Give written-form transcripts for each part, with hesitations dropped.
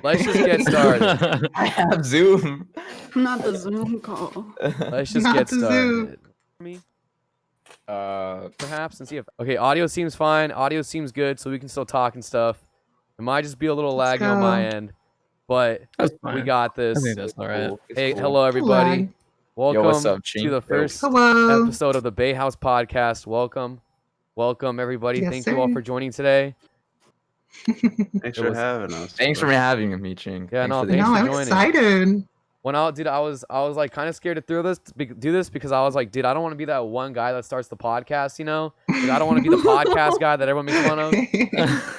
let's just get started. I have Zoom. Not the Zoom call. Let's just Not get the Zoom. started. Me, Uh, perhaps, and see if okay. Audio seems fine. Audio seems good, so we can still talk and stuff. It might just be a little Let's laggy on my go. end, but That's we fine. got I this. think that's all right. cool. It's Hey, cool. hello everybody. Lag. Welcome what's up, to Chink? the Yo. first Hello. episode of the Bay House podcast. Welcome everybody. Yes, Thank you all sir. for joining today. Thanks It for was- having us. Thanks for having me, Ching. Yeah, no, for the- thanks No, for I'm joining. excited. When I was like kind of scared to do this because I was like, dude, I don't want to be that one guy that starts the podcast, you know? Like, I don't want to be the podcast guy that everyone makes fun of.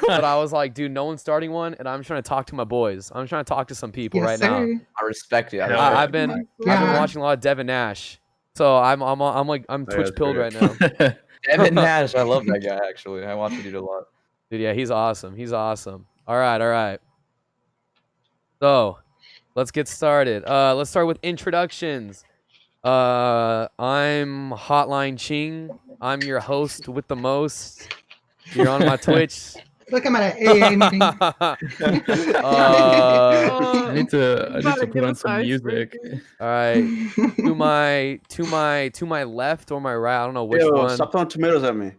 But I was like, dude, no one's starting one, and I'm trying to talk to my boys. I'm trying to talk to some people Yes, right sir. now. I respect it. I've been Yeah. watching a lot of Devin Nash, so I'm Yeah, Twitch that's pilled right great. now, Devin Nash. I love that guy. Actually, I watch the dude a lot. dude. Yeah, he's awesome. He's awesome. All right. So, let's get started. Let's start with introductions. I'm Hotline Ching. I'm your host with the most. You're on my Twitch. Look, I'm at an AA meeting. I need to Gotta put give on us some music. All right. To my left or my right, I don't know which Yo, one. stop throwing tomatoes at me.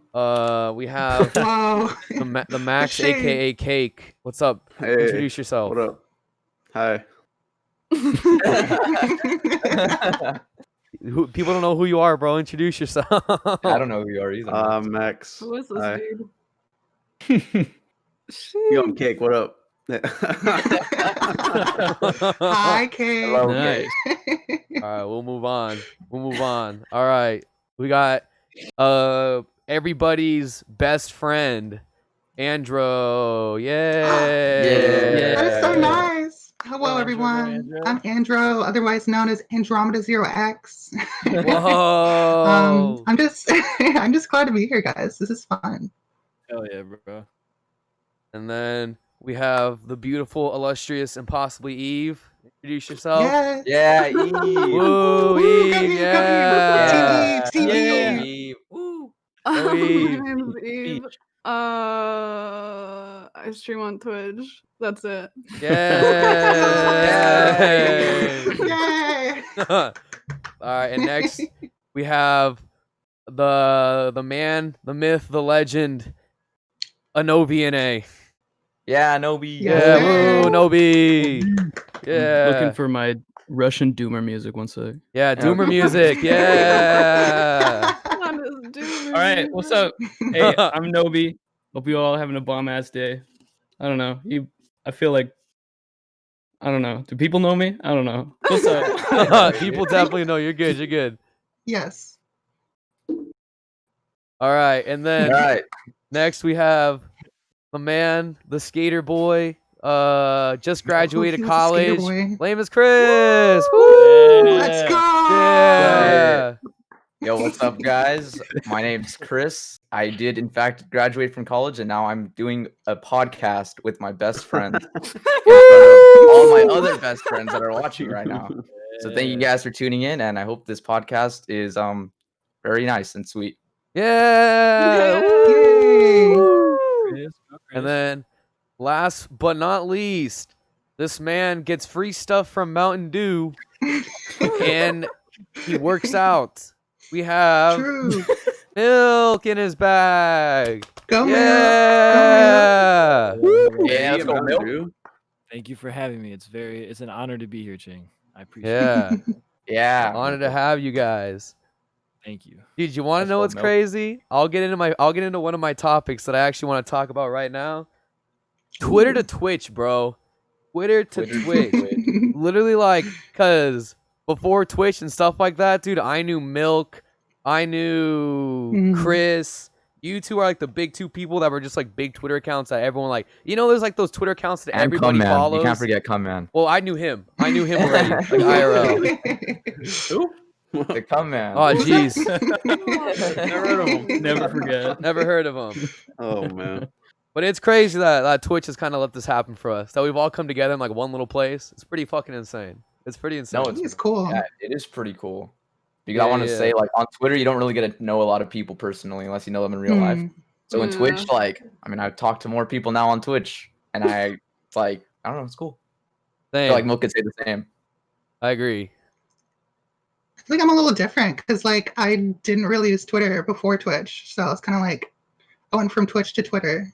We have Whoa. the Max, Shade. aka Cake. What's up? Hey, Introduce yourself. what up? Hi. People don't know who you are, bro. Introduce yourself. I don't know who you are either. Max. Who is this Hi. dude? Yo, I'm Cake. What up? Hi, Kate. Hello. Nice. All right, we'll move on. All right, we got everybody's best friend, Andro. Yay! That is so Yeah. nice. Hello, everyone. I'm Andro, otherwise known as Andromeda 0X. Whoa! I'm just glad to be here, guys. This is fun. Hell yeah, bro. And then we have the beautiful, illustrious, and possibly Eve. Introduce yourself. Yes. Yeah, Eve. Woo, Go Eve! Eve, go Eve. Yeah. Team Eve, Team Yeah. Eve. Eve. Woo. Oh, My Eve. name's Eve. I stream on Twitch. That's it. Yay! Yay. All right, and next we have the man, the myth, the legend, Anoviana. Yeah, Nobi. Yeah, Yay. woo, Nobi. Yeah, Looking for my Russian Doomer music one sec. yeah, Doomer music. Yeah. What is doing? All right, what's up? Hey, I'm Nobi. Hope you all having a bomb ass day. I don't know. I feel like I don't know. Do people know me? I don't know. What's up? People definitely know you're good. You're good. Yes. All right, and then All right. next we have the man, the skater boy. Just graduated He's a skater college. boy. LameAsChris. Woo! Let's go. Yeah. Yo, what's up, guys? My name's Chris. I did, in fact, graduate from college, and now I'm doing a podcast with my best friend. All my other best friends that are watching right now. So thank you guys for tuning in, and I hope this podcast is very nice and sweet. Yeah. Yay. And then last but not least, this man gets free stuff from Mountain Dew and he works out. We have True. milk in his bag. Go, man. Yeah. Yeah, let's go, Milk. Dude. Thank you for having me. It's an honor to be here, Ching. I appreciate it. Yeah. Yeah. Honored to have you guys. Thank you. Dude, you want to Let's know go, what's Milk. crazy? I'll get into one of my topics that I actually want to talk about right now. Twitter to Twitch, bro. Twitter to Twitch. Literally, like, cause before Twitch and stuff like that, dude, I knew Milk, I knew Mhm. Chris. You two are like the big two people that were just like big Twitter accounts that everyone like. You know, there's like those Twitter accounts that And everybody Cum Man. follows. You can't forget Cum Man. Well, I knew him. Already, like IRL. Who? The Cum Man. Oh, jeez. Never heard of him. Never forget. Never heard of him. Oh man. But it's crazy that Twitch has kind of let this happen for us. That we've all come together in like one little place. It's pretty fucking insane. It's pretty insane. No, It's cool. Yeah, it is pretty cool. Because Yeah, I want to yeah. say, like, on Twitter, you don't really get to know a lot of people personally unless you know them in real life. Mm. So in Yeah. Twitch, like, I mean, I've talked to more people now on Twitch, and it's like I don't know. It's cool. I Same. feel like Milk could say the same. I agree. I feel like I'm a little different because like I didn't really use Twitter before Twitch, so it's kind of like I went from Twitch to Twitter.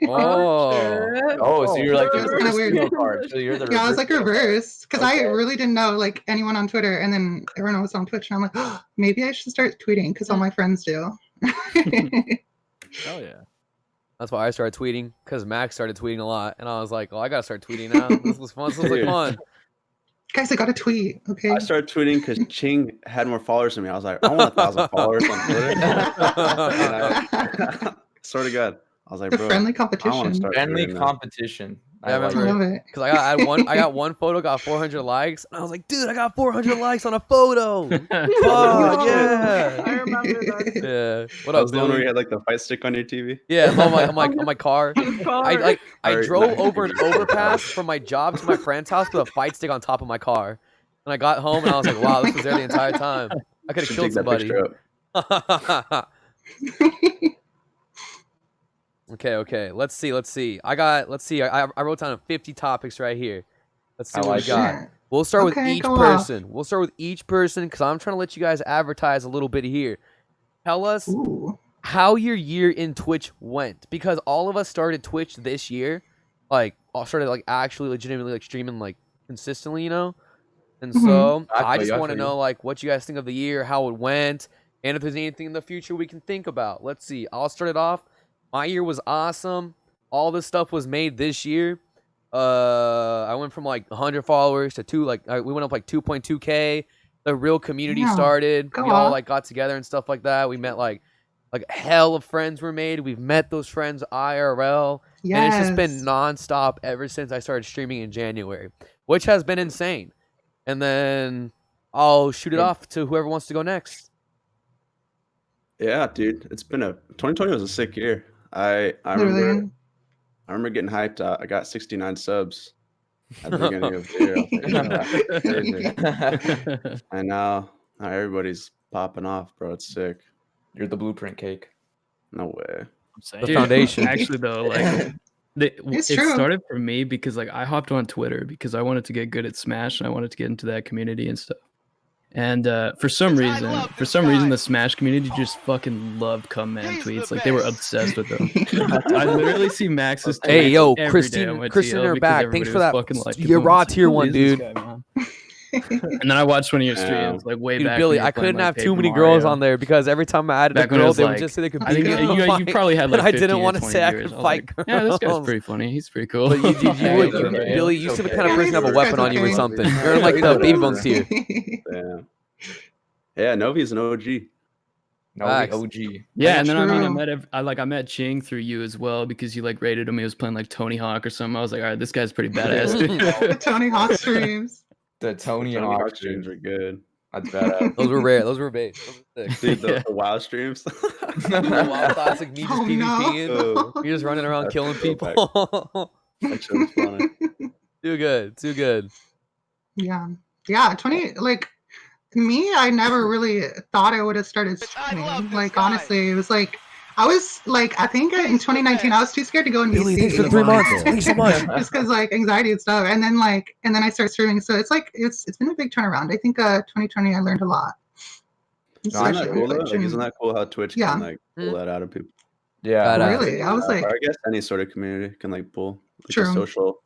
Oh. shit. Oh, so you're like the It's kinda reverse weird. Neo card. So you're the Yeah, I was like Neo card. reverse because I Okay. really didn't know like anyone on Twitter, and then everyone was on Twitch, and I'm like, oh, maybe I should start tweeting because all my friends do. Hell yeah. That's why I started tweeting, because Max started tweeting a lot, and I was like, "Oh, I gotta start tweeting now. This was fun. This was like Dude. fun." Guys, I got a tweet. Okay. I started tweeting because Ching had more followers than me. I was like, I want 1,000 followers on Twitter. And I swear to God, I was like, The bro, friendly I want to competition. start Friendly tweeting now. competition. Yeah, I like I remember. it. love it. Because I got one photo, got 400 likes, and I was like, "Dude, I got 400 likes on a photo." Oh Oh, yeah. I remember that. Yeah. What That up, was the one where Billy? you had like the fight stick on your TV. Yeah, on my car. On car. I Alright, drove nice. over an overpass from my job to my friend's house with a fight stick on top of my car. And I got home and I was like, wow, this was there the entire time. I could have Should killed dig that somebody. picture up. Okay. Let's see. I wrote down 50 topics right here. Let's see I what we like got. Shit. We'll start with Okay, each go off. person. We'll start with each person because I'm trying to let you guys advertise a little bit here. Tell us Ooh. how your year in Twitch went, because all of us started Twitch this year, like all started like actually legitimately like streaming like consistently, you know. And so I I feel just you, I want to feel you. know like what you guys think of the year, how it went, and if there's anything in the future we can think about. Let's see. I'll start it off. My year was awesome. All this stuff was made this year. I went from like 100 followers to we went up like 2.2K. The real community Yeah, started. go We all off. like got together and stuff like that. We met like hell of friends were made. We've met those friends IRL. Yes. And it's just been nonstop ever since I started streaming in January, which has been insane. And then I'll shoot it off to whoever wants to go next. Yeah, dude, 2020 was a sick year. I Literally. remember getting hyped. I got 69 subs at the beginning of the year. I was like, "Oh, crazy." And now everybody's popping off, bro. It's sick. You're the blueprint cake. No way. I'm saying. The foundation. Actually, though, like It's it true. started for me because like I hopped on Twitter because I wanted to get good at Smash and I wanted to get into that community and stuff. And for some reason, the Smash community just fucking loved Come Man tweets. Like they were obsessed with them. I literally see Max's tweets Hey, yo, every day on Christine my in TL her because back. everybody Thanks for was that. fucking like, You're "Who raw is tier this 1, dude. guy, man?" And then I watched one of your streams like way Dude, back. Billy, when you were I playing, couldn't like, have too Paper many girls Mario. on there because every time I added Back a when it girl, was they would like- just say they could I beat think me in a you fight. probably had like And I 15 didn't or want to 20 say I viewers. could was fight like, yeah, this guy's girls. pretty funny. He's pretty cool. But you would, Okay. Billy, you used to be the kind of Okay. person to have a Yeah, weapon on you or okay. something. You're in like the baby bones tier. Damn. Yeah, Novi's an OG. No, Facts. OG. Yeah, and then True. I met Ching through you as well because you like rated him. He was playing like Tony Hawk or something. I was like, all right, this guy's pretty badass. The dude. Tony Hawk streams. The Tony and Tony Hawk Hawk streams streams. are good. That's badass. Those were rare. Those were big. Those were sick. Dude, Yeah. the WoW streams. The wild classic, me just Oh, PvPing. no. You're just running around That's killing so people. That shit was funny. Too good. Yeah. 20 like me, I never really thought I would have started streaming. Like honestly, it was like I was like I think in 2019 I was too scared to go in Billy, VC. thanks for the 3 months. Thanks so much. Just because like anxiety and stuff, and then I started streaming. So it's like it's been a big turnaround. I think 2020 I learned a lot. Isn't Especially that on cool though? Twitch Like, and- isn't that cool how Twitch Yeah. can like pull that out of people? Yeah. Badass. Really, I was like, Or I guess any sort of community can like pull like, True. the social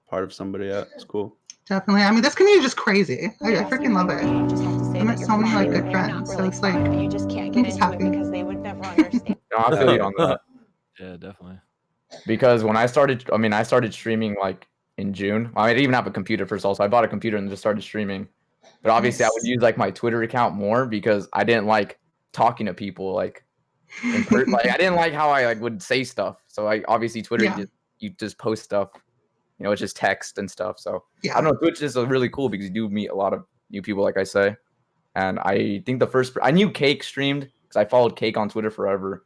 part of somebody out. It's cool. definitely. I mean, this community is just crazy. I freaking love it. You just have to say I met that so you're many like fine. good You're not friends. So really it's like fine. You just can't I'm get just into happy. it because they would never understand. No, I feel you on that. Yeah, definitely. Because when I started streaming like in June. I didn't even have a computer first of all, so I bought a computer and just started streaming. But obviously I would use like my Twitter account more because I didn't like talking to people like like I didn't like how I like would say stuff. So like obviously Twitter Yeah. you just post stuff, you know, it's just text and stuff. So Yeah. I don't know, Twitch is really cool because you do meet a lot of new people, like I say. And I think I knew Cake streamed because I followed Cake on Twitter forever.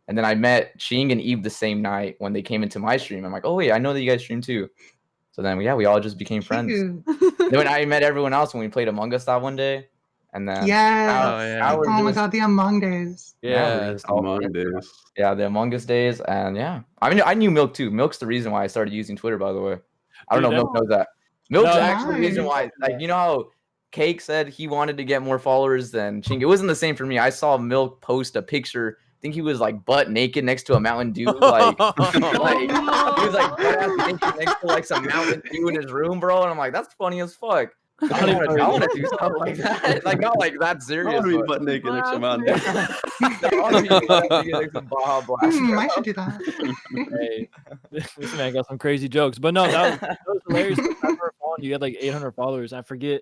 And then I met Ching and Eve the same night when they came into my stream. I'm like, oh wait, I know that you guys stream too. So then we all just became friends. Cute. Then when I met everyone else when we played Among Us that one day. And then Yes. now we're Oh my just- god, the Among Days. now we're Yeah. just all Among friends. Days. Yeah, the Among Us days, and yeah, I mean, I knew Milk too. Milk's the reason why I started using Twitter, by the way. I don't know Dude, if Milk knows that. Milk's No, actually the reason nice. why, like, you know how Cake said he wanted to get more followers than Chink? It wasn't the same for me. I saw Milk post a picture. I think he was like butt naked next to a Mountain Dew. Like he was like butt ass naked next to like some Mountain Dew in his room, bro. And I'm like, that's funny as fuck. I want to do something like that. Like not like that I serious. want to be but- butt naked next to Mountain Dew. I wanna be butt naked next to Baja Blast, I bro. should do that. Hey, this man got some crazy jokes, but no, that was hilarious. I remember following you had like 800 followers. I forget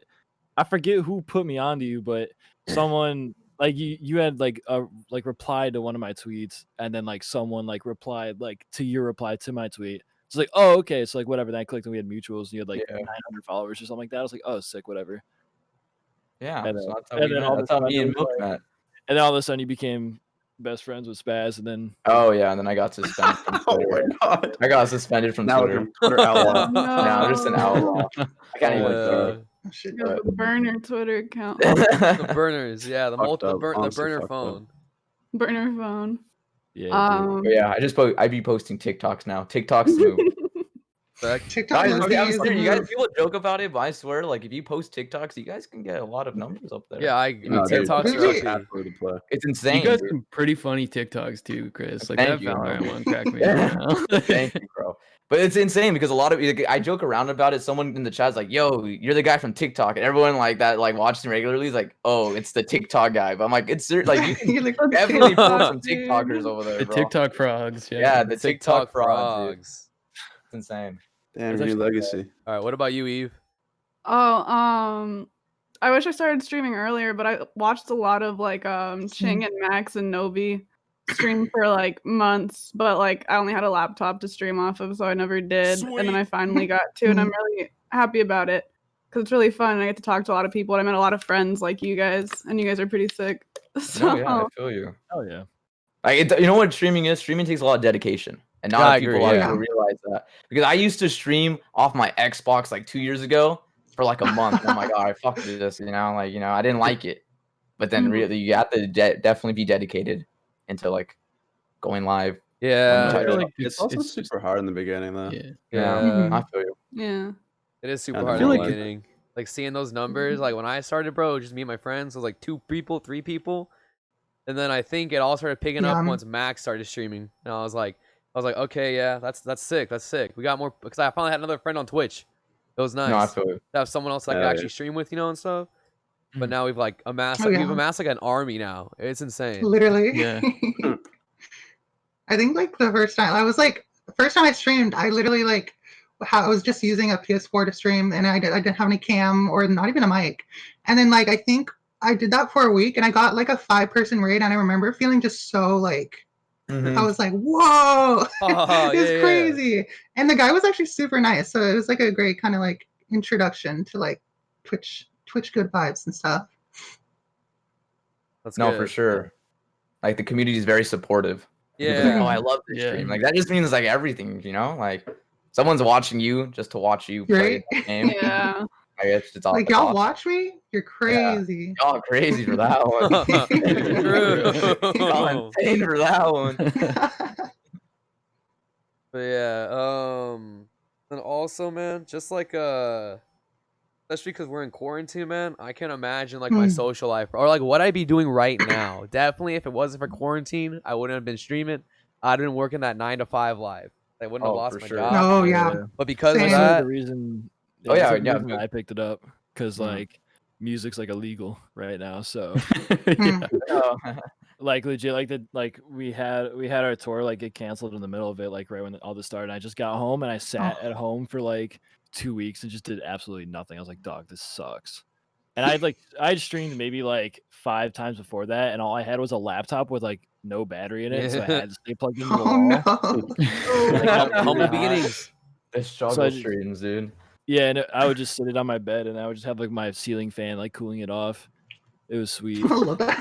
who put me onto you, but someone like you had like replied to one of my tweets, and then like someone like replied like to your reply to my tweet. It's like, oh, okay, so like whatever. Then I clicked and we had mutuals, and you had like Yeah. 900 followers or something like that. I was like, oh, sick, whatever. Yeah, And so then- that's how, and we then met. all That's of a how me sudden and it was Milk like- met. And then all of a sudden you became best friends with Spaz, and then Oh yeah, and then I got suspended from Oh Twitter. my god. I got suspended from Now Twitter. we're Twitter outlaw. No. Now I'm just an outlaw. I can't Oh my even God. I should You got the burner Twitter account. The burners, yeah, the Fucked up, the honestly burner fucked up. phone. Burner phone. yeah, dude. But yeah, I be posting TikToks now. TikTok's the move. Back. TikTok Guys, low-key I'm is the serious. You guys, move. people joke about it, but I swear, like if you post TikToks, you guys can get a lot of numbers up there. Yeah, I No, dude, TikToks are really? OP. Absolutely to play. It's You insane. got dude. some pretty funny TikToks too, Chris. Like Thank that you, Valorant bro. one cracked me up. Thank you, bro. But it's insane because a lot of like, I joke around about it. Someone in the chat's like, "Yo, you're the guy from TikTok," and everyone like that like watches me regularly is like, "Oh, it's the TikTok guy." But I'm like, it's like you can You're like, definitely pull TikTok, some dude. TikTokers over there, The bro. TikTok frogs. Yeah. Yeah, the TikTok TikTok frogs. Dude. frogs. It's insane. Damn, It's new actually legacy. All right, what about you, Eve? Oh, I wish I started streaming earlier, but I watched a lot of like Ching and Max and Novi stream for like months, but like I only had a laptop to stream off of, so I never did. And then I finally got to, and I'm really happy about it because it's really fun. I get to talk to a lot of people, and I met a lot of friends like you guys, and you guys are pretty sick. So No, yeah, I feel you. Oh yeah. Like, you know what streaming is? Streaming takes a lot of dedication, and not Yeah, a I lot of agree, people yeah. realize that. Because I used to stream off my Xbox like 2 years ago for like a month. And I'm like, oh, I fuck this, like I didn't like it. But then Mhm. really, you have to definitely be dedicated into like going live. Yeah, I feel like It's also it's just super hard in the beginning, though. yeah. Yeah, Mhm. I feel you. yeah. it is super I hard feel in the like- beginning. Like seeing those numbers, like when I started, bro, just me and my friends, it was like 2 people, 3 people. And then I think it all started picking up Yeah. once Max started streaming. And I was like, okay, yeah, that's sick. That's sick. We got more because I finally had another friend on Twitch. It was nice No, I feel you. to have someone else that could Hell actually yeah. stream with, and stuff. But Mhm. now we've like amassed, Oh, we've yeah. amassed like an army now. It's insane. Literally. Yeah. I think like the first time I streamed, I literally like I was just using a PS4 to stream, and I didn't have any cam or not even a mic. And then like I think I did that for a week, and I got like a 5-person raid, and I remember feeling just so like I was like, whoa, Oh, it's yeah, yeah. crazy. And the guy was actually super nice, so it was like a great kind of like introduction to like Twitch good vibes and stuff. That's No, good. for sure. Like the community is very supportive. People's like, Yeah. oh, I love this Yeah. stream. Like that just means like everything, like someone's watching you just to watch you play Right? the game. Yeah. I guess it's all Like y'all watch me? You're crazy. Y'all crazy for that one. Y'all insane for that one. But yeah, and also, man, just like especially because we're in quarantine, man. I can't imagine like my Hmm. social life or like what I'd be doing right now. Definitely, if it wasn't for quarantine, I wouldn't have been streaming. I'd been working that 9 to 5 life. I wouldn't have Oh, lost for my sure. job. Oh yeah. But because Same. of That's like that, the reason. Oh, that's yeah, like the yeah, reason good. I picked it up because Mhm. like music's like illegal right now, so Hmm. like legit like we had our tour like get canceled in the middle of it like right when all this started. I just got home and I sat Oh. at home for like 2 weeks and just did absolutely nothing. I was like, dog, this sucks. And I'd streamed maybe like 5 times before that, and all I had was a laptop with like no battery in it, so I Yeah. had to stay plugged into the Oh wall. no. Like, humble hot. beginnings. The struggle So I just- streams, dude. Yeah, and I would just sit it on my bed, and I would just have like my ceiling fan like cooling it off. It was sweet. I love that.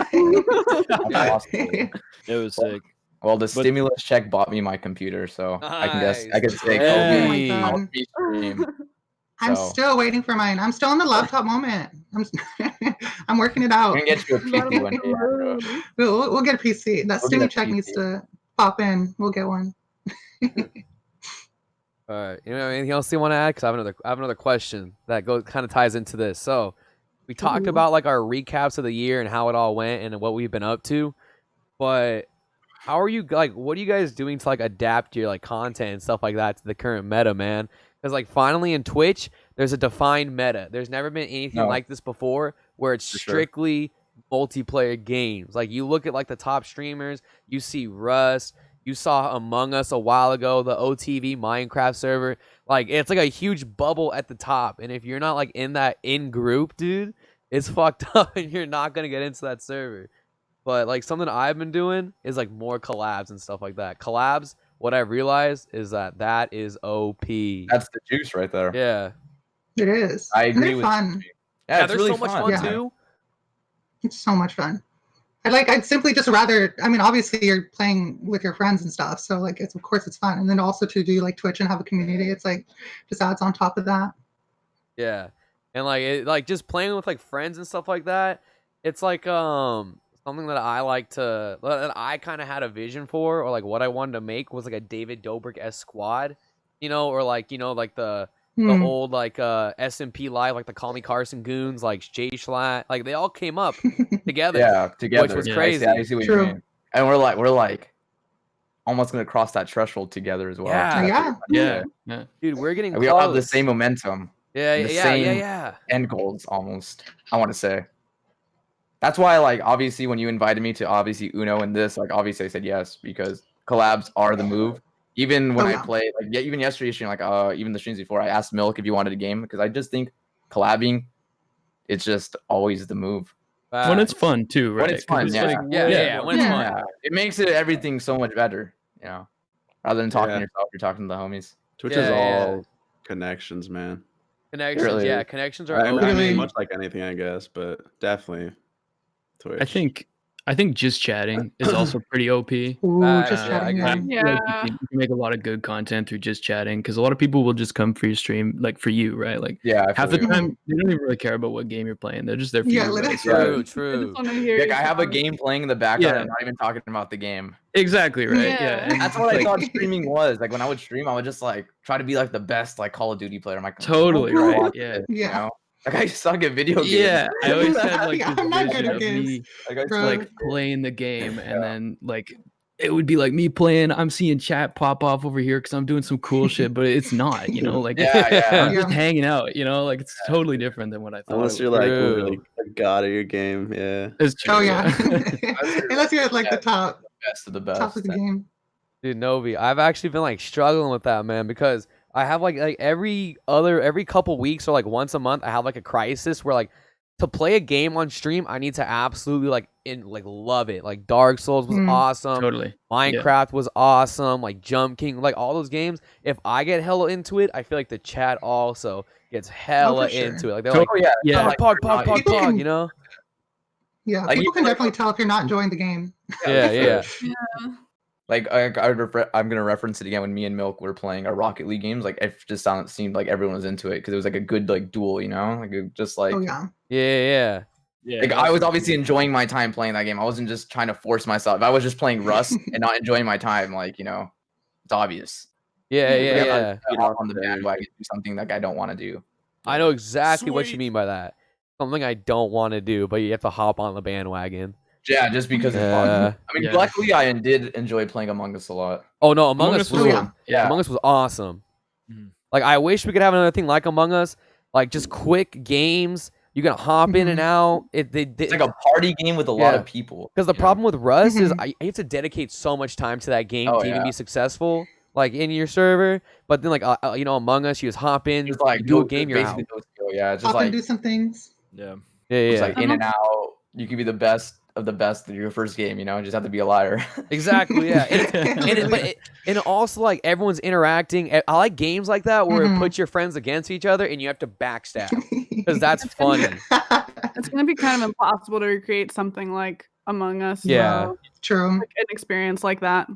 That's Yeah. awesome. It was sick. Well, the stimulus check bought me my computer, so I can guess I can Nice. say Hey. Oh my Hey. god. Kobe stream. I'm So- still waiting for mine. I'm still in the laptop moment. I'm working it out. We're gonna get you a PC one day, bro. We'll get a PC. That We'll get stimmy a check PC. needs to pop in. We'll get one. All right. You know anything else you want to add? Because I have another question that kind of ties into this. So we talked Ooh. about like our recaps of the year and how it all went and what we've been up to. But how are you like? What are you guys doing to like adapt your like content and stuff like that to the current meta, man? Because like finally in Twitch, there's a defined meta. There's never been anything like this before, where it's strictly multiplayer games. Like you look at like the top streamers, you see Russ. You saw Among Us a while ago, the OTV Minecraft server. Like it's like a huge bubble at the top, and if you're not like in that in group, dude, it's fucked up, and you're not gonna get into that server. But like something I've been doing is like more collabs and stuff like that. Collabs, what I've realized is that is OP. That's the juice right there. Yeah. It is. I And agree they're with fun. Yeah, it's there's really so much fun Yeah. too. It's so much fun. I'd simply just rather, I mean, obviously you're playing with your friends and stuff, so like of course it's fun. And then also to do like Twitch and have a community, it's like just adds on top of that. Yeah. And like just playing with like friends and stuff like that, it's like something that I kind of had a vision for, or like what I wanted to make was like a David Dobrik-esque squad, or like like the old like SMP Live, like the Call Me Carson goons, like Jay Schlatt, like they all came up together. Yeah, together. Which was Yeah. crazy. I see what you True. mean. And we're like almost gonna cross that threshold together as well. Yeah. Yeah. Dude, we're getting We all have the close. same momentum. Yeah, the yeah, same- yeah. End goals almost. I want to say. That's why, like, obviously, when you invited me to obviously Uno and this, like, obviously I said yes because collabs are the move. Even when Oh, I yeah. play, like, yeah, even yesterday stream, like, even the streams before, I asked Milk if you wanted a game because I just think collabing, it's just always the move. When it's fun too, right? When it's 'Cause fun, yeah. like, Yeah, when it's Yeah. fun. Yeah, it makes everything so much better, rather than talking Yeah. to yourself, you're talking to the homies. Twitch Yeah, is yeah. all connections, man. Connections, really yeah, is. connections are I OP. mean, Really? much like anything, I guess, but definitely Twitch. I think just chatting is also pretty OP. Ooh, Facts, just yeah, I chatting. agree. Yeah. Like, Yeah. you can make a lot of good content through just chatting because a lot of people will just come for your stream, like for you, right? Like Yeah, I half the feel you. time they don't even really care about what game you're playing. They're just there for Yeah, you. literally. Right? So- True. I just want to hear. Like, your I have a sound. game playing in the background. Yeah. I'm not even talking about the game. Exactly right. Yeah. Yeah, and That's what I like, thought streaming was. Like when I would stream, I would just like try to be like the best like Call of Duty player. I'm like, Totally, "No, right, watch yeah. this," Yeah. Like I suck at video games. Yeah, I always had like Yeah, this I'm not good vision at of games. me Like, I Bro. suck. like playing the game, and Yeah. then like it would be like me playing. I'm seeing chat pop off over here because I'm doing some cool shit, but it's not. Like Yeah. I'm just Yeah. hanging out. Like it's totally different than what I thought. Unless it you're would like be. True. really a god of your game, yeah. It's true. Oh yeah. yeah. Unless you're at like the top Best of the of best. the game. Dude, Novi, I've actually been like struggling with that, man, because I have like every couple weeks or like once a month, I have like a crisis where like to play a game on stream, I need to absolutely like love it. Like Dark Souls was awesome. Totally. Minecraft was awesome. Like Jump King, like all those games. If I get hella into it, I feel like the chat also gets hella sure. into it. Like they're Oh like, yeah. Yeah. pog, People pog, can- you know? Yeah, Like, people you can play- definitely tell if you're not enjoying the game. Yeah. Like I'm gonna reference it again when me and Milk were playing our Rocket League games. Like it just seemed like everyone was into it because it was like a good like duel, Like it just like Oh yeah. Yeah. Yeah, like that's I was for obviously sure. enjoying my time playing that game. I wasn't just trying to force myself. If I was just playing Rust and not enjoying my time, like it's obvious. Yeah. Hop on the bandwagon, do something like I don't want to do. I know exactly what you mean by that. Something I don't want to do, but you have to hop on the bandwagon. Yeah, just because it's fun. Yeah. I mean, Yeah. luckily I did enjoy playing Among Us a lot. Oh no, Among Us was was fun. Yeah. Among Us was awesome. Mhm. Like I wish we could have another thing like Among Us, like just quick games. You can hop in and out. It's like a party game with a lot Yeah. of people. Because the problem with Rust is Mhm. I have to dedicate so much time to that game Oh, to even yeah. be successful, like in your server. But then like Among Us, you just hop in, There's like you do a game, you're out. basically no skill. Yeah, it's just Hop and like do some things. Yeah. it's Yeah. like in and out. You can be the best of the best in your first game. You just have to be a liar. Exactly. Yeah. And also like everyone's interacting. I like games like that where it Mhm. puts your friends against each other and you have to backstab because that's funny. It's gonna be kind of impossible to recreate something like Among Us. Yeah. So, True. like an experience like that.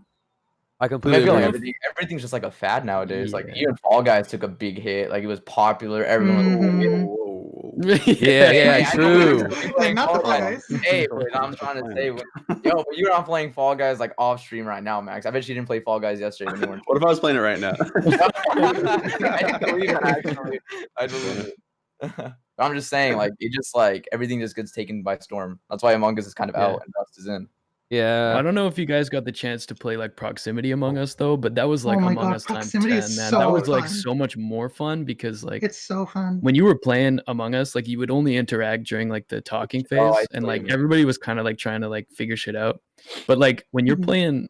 I I completely feel like agree. everything's just like a fad nowadays. Like Yeah. even Fall Guys took a big hit. Like it was popular. Everyone was Mhm. like, Whoa. Yeah, true. Like, not the Fall Guys. Hey, but I'm trying to say, but you're not playing Fall Guys like off stream right now, Max. I bet you didn't play Fall Guys yesterday when you weren't. What if I was playing it right now? I believe it, actually. I believe it. I'm just saying, like, it just like everything just gets taken by storm. That's why Among Us is kind of out and Rust is in. Yeah. I don't know if you guys got the chance to play like Proximity Among Us though, but that was like Oh my Among God, Us times Proximity 10, is man. so That was like fun. so much more fun because like It's so fun. when you were playing Among Us, like you would only interact during like the talking phase, I and see like what you everybody was kind of like trying to like figure shit out. But like when you're Mhm. playing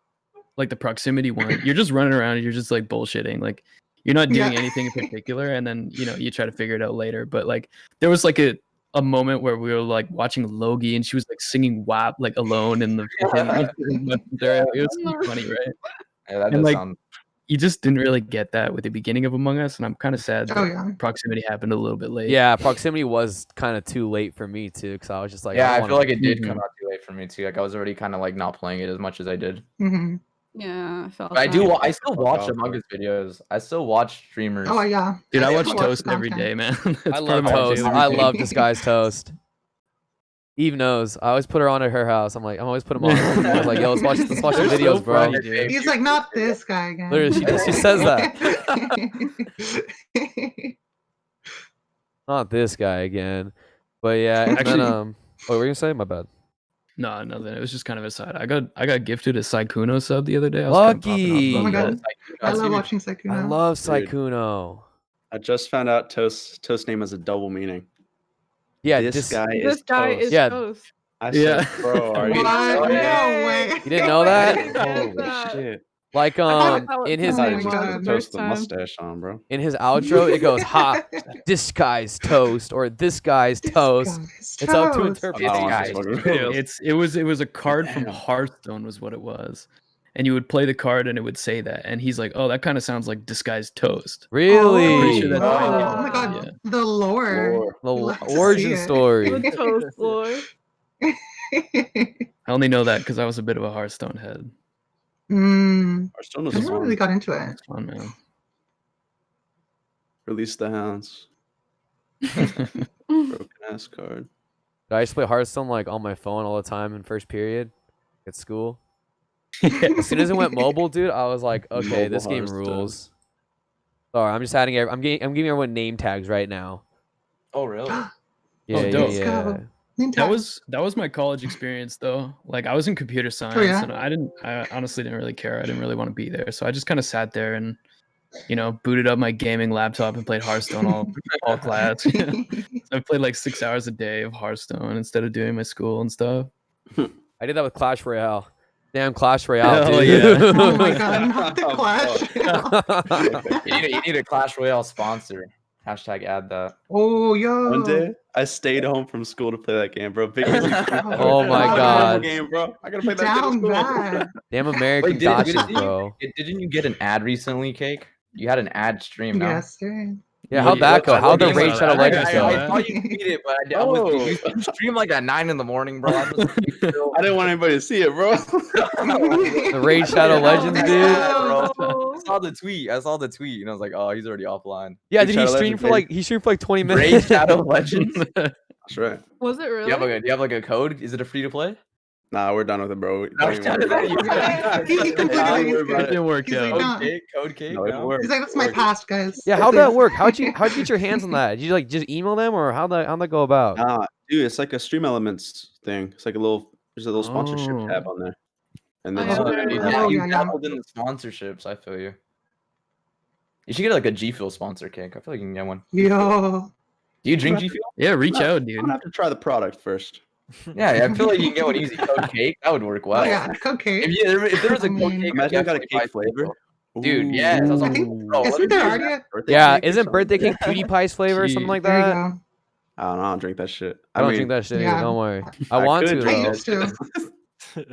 like the Proximity one, you're just running around and you're just like bullshitting. Like you're not doing Yeah. anything in particular, and then you try to figure it out later. But like there was like a moment where we were like watching Logie and she was like singing WAP like alone in the area. It was so funny, right? Yeah, that And does like sound. you just didn't really get that with the beginning of Among Us, and I'm kind of sad that Oh yeah. Proximity happened a little bit late. Yeah, Proximity was kind of too late for me too, because I was just like, Yeah, I don't feel wanna- like it did come Mhm. out too late for me too. Like I was already kind of like not playing it as much as I did. hmm Yeah, I felt But I that. do. I still watch Wow. Among Us videos. I still watch streamers. Oh yeah. Dude, I still watch watch Toast the every content. day, man. It's I part love of my Toast. daily I routine. love this guy's Toast. Eve knows. I always put her on at her house. I'm always put him on. I was like, yo, let's watch the They're videos, so bro. funny, dude. He's like, not this guy again. Literally, she says that. Not this guy again. But yeah, and Actually- then what were you gonna say? My bad. No, nothing. It was just kind of a side. I got gifted a Saikuno sub the other day. I was kinda popping off Lucky. Oh my about God. that. I love Dude, watching I Sykkuno. love Dude. Sykkuno. I just found out Toast name has a double meaning. Yeah, this guy This is guy Toast. is Yeah. Toast. I Yeah. said, bro, are you What? No serious? way. You didn't know that? Holy that. shit! Like thought that was in I his Oh thought my it was just God. Toast First with a time. mustache on, bro. in his outro, it goes, "Ha, this guy's toast," or "This guy's This toast." guy's It's up to Toast. I interpret. don't want guy this is fucking Toast. video. It was a card from Damn. Hearthstone was what it was. And you would play the card and it would say that. And he's like, "Oh, that kind of sounds like disguised toast." Really? I'm pretty sure that's Oh, how you oh my get God. it. Yeah. The lore. The Love to see origin it. story. The Toast lore. I only know that because I was a bit of a Hearthstone head. Hearthstone was I never really fun. got into it. It's fun, man. Release the hounds. Broken ass card. I used to play Hearthstone like on my phone all the time in first period at school. Yeah. As soon as it went mobile, dude, I was like, okay, Mobile this game Hearthstone. rules. Sorry, I'm just adding. I'm giving everyone name tags right now. Oh really? Yeah, dope. yeah. That was my college experience though. Like I was in computer science yeah? and I honestly didn't really care. I didn't really want to be there. So I just kind of sat there and booted up my gaming laptop and played Hearthstone all class. I played like 6 hours a day of Hearthstone instead of doing my school and stuff. I did that with Clash Royale. Damn Clash Royale, Hell dude. yeah. Oh my God, not the Clash. You need a Clash Royale sponsor. Hashtag add that. Oh, yo. One day, I stayed home from school to play that game, bro. Biggest Oh my God. game, bro. I gotta play that shit at Down school. bad. Damn American Wait, gotchas, bro. Didn't you get an ad recently, Cake? You had an ad stream now. Yes, sir. Yeah, how'd that go? How'd the game Raid was Shadow that? Legends I go? I saw you tweet it, but you stream like at 9 in the morning, bro. I didn't want anybody to see it, bro. The Raid Shadow Legends, dude. I saw the tweet, and I was like, oh, he's already offline. Yeah, Raid did he Shadow stream Legends, for like 20 minutes? Raid Shadow Legends. Do That's right. Was it really? you have like a code? Is it a free to play? Nah, we're done with it, bro. No, Don't even worry about it. He completely Don't worry It about it. didn't work He's like, out. no. Code Cake. No, it worked. He's like, that's my past, guys. Yeah, how'd that Please. work? How'd you get your hands on that? Did you like just email them or how'd that go about? Dude, it's like a Stream Elements thing. It's like there's a little sponsorship Oh. tab on there. And Oh, then yeah. You Oh, you yeah, yeah. dabbled in the sponsorships. I feel you. You should get like a G Fuel sponsor, Cake. I feel like you can get one. Yo. Do you drink G Fuel? Yeah, reach No, out, I'm dude. gonna have to try the product first. Yeah, I feel like you can get one easy. Code Cake. That would work well. Oh, yeah. Cupcake. If there was a I code mean- cake, Imagine I got a definitely buy cake flavor. Dude, yes. I was I like, think, bro, let me isn't there do already a... Birthday Yeah, cake or isn't something? birthday cake PewDiePie's flavor or something like There you that? go. I don't drink that shit. I don't drink that shit. yeah. Either, don't worry. I I want could to drink I though. used to.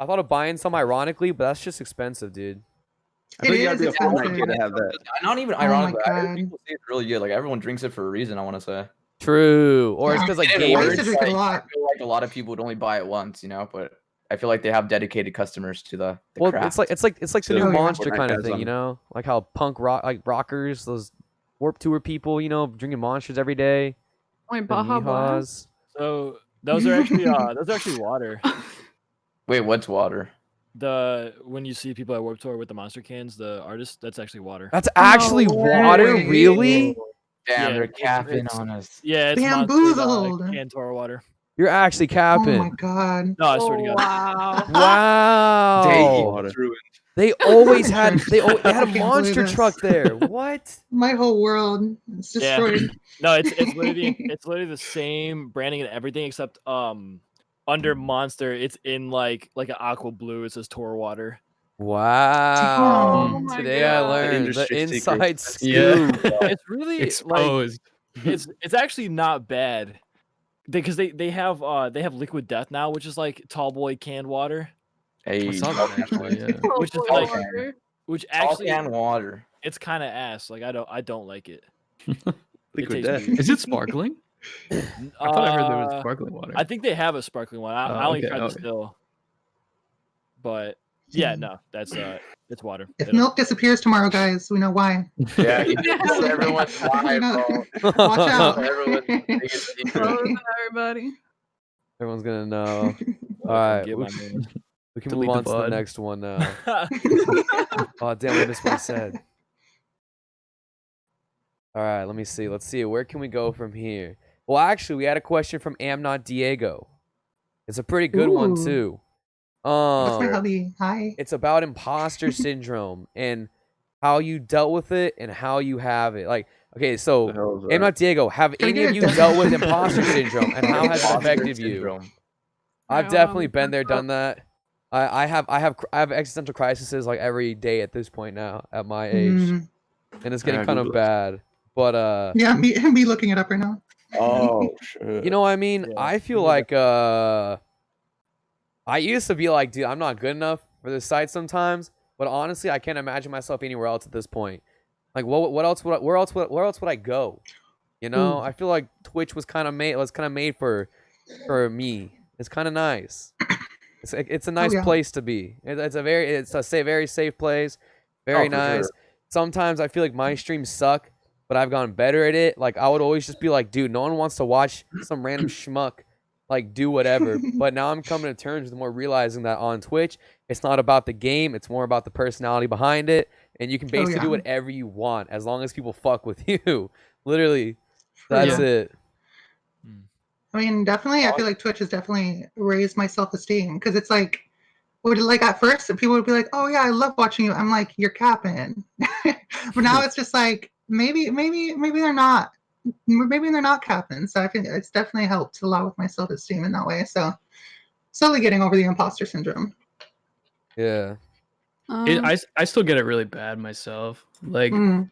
I thought of buying some ironically, but that's just expensive, dude. I think It you gotta is be a former expensive. kid to have that. Not even Oh my ironically. I heard God. people say it's really good. Like everyone drinks it for a reason. I want to say. True. Or it's Yeah. because like And it I used gamers. to works, drink it a like, lot. I feel like a lot of people would only buy it once, but I feel like they have dedicated customers to the Well, craft. it's like the So, new yeah. Monster Fortnite kind of has thing, them. you know, like how punk rock, like rockers, those Warp Tour people, drinking Monsters every day. Wait, the Baja Blast? Mijas. So those are actually water. Wait, what's water? When you see people at Warped Tour with the monster cans, the artist, that's actually water. That's actually water, way. really? Damn, Yeah, they're it's- capping it's- on us. Yeah, it's Bamboozled. monster can Tour water. You're actually Oh capping. my god. No, I swear to Oh, God. wow. Dang, Wow. it's ruined. They always had I had a can't believe monster this. truck there. What? My whole world is Yeah. destroyed. No, it's literally the same branding and everything except under monster it's in like an aqua blue. It says Tour water. Wow. Oh my Today I God. learned the Industry inside secrets. scoop. It's really like Exposed. it's actually not bad because they have liquid death now, which is like tall boy canned water, Hey, I saw that actually. Yeah. which is Oh, like water. which tall actually can water. it's kind of ass. Like I don't like it. Liquid tastes death. weird. Is it sparkling? I thought I heard there was sparkling water. I think they have a sparkling one. I Oh, only okay, tried the okay. still, but yeah, no, that's it's water. If They don't- milk disappears tomorrow, guys, we know why. Yeah, everyone's why, bro. Watch out. Everyone's biggest secret. Frozen everybody. Everyone's gonna know. Well, All right, get we, my man. we can Delete move the on to the VOD. next one now. Oh damn, I missed what he said. All right, let me see. Let's see. Where can we go from here? Well, actually, we had a question from Am Not Diego. It's a pretty good one Ooh. too. That's my hubby. Hi. It's about imposter syndrome and how you dealt with it and how you have it. Like, okay, The so hell is Am that? Not Diego, have Can we any get of a you def- dealt with imposter syndrome and how has it Imposter affected you? syndrome. I've Right, definitely well, been there, that's done that. I have existential crises like every day at this point now at my age, Mm, and it's getting Yeah, kind of Google it. bad. But yeah, me looking it up right now. Oh shit. you know what I mean? Yeah, I feel me like I used to be like, dude, I'm not good enough for this site sometimes. But honestly, I can't imagine myself anywhere else at this point. Like, what else would where else would I go? You know, Ooh. I feel like Twitch was kind of made for me. It's kind of nice. It's a nice yeah. place to be. It's a very safe place. Very Oh, for nice. sure. Sometimes I feel like my streams suck, but I've gotten better at it. Like I would always just be like, dude, no one wants to watch some random schmuck like do whatever. But now I'm coming to terms with more realizing that on Twitch, it's not about the game, it's more about the personality behind it. And you can basically do yeah. whatever you want as long as people fuck with you. Literally. For That's real. it. I mean, definitely, I feel like Twitch has definitely raised my self-esteem because it's like, at first people would be like, "Oh yeah, I love watching you." I'm like, "You're capping," but now it's just like maybe they're not, maybe they're not capping. So I think it's definitely helped a lot with my self-esteem in that way. So slowly getting over the imposter syndrome. Yeah. I still get it really bad myself. Like Mm,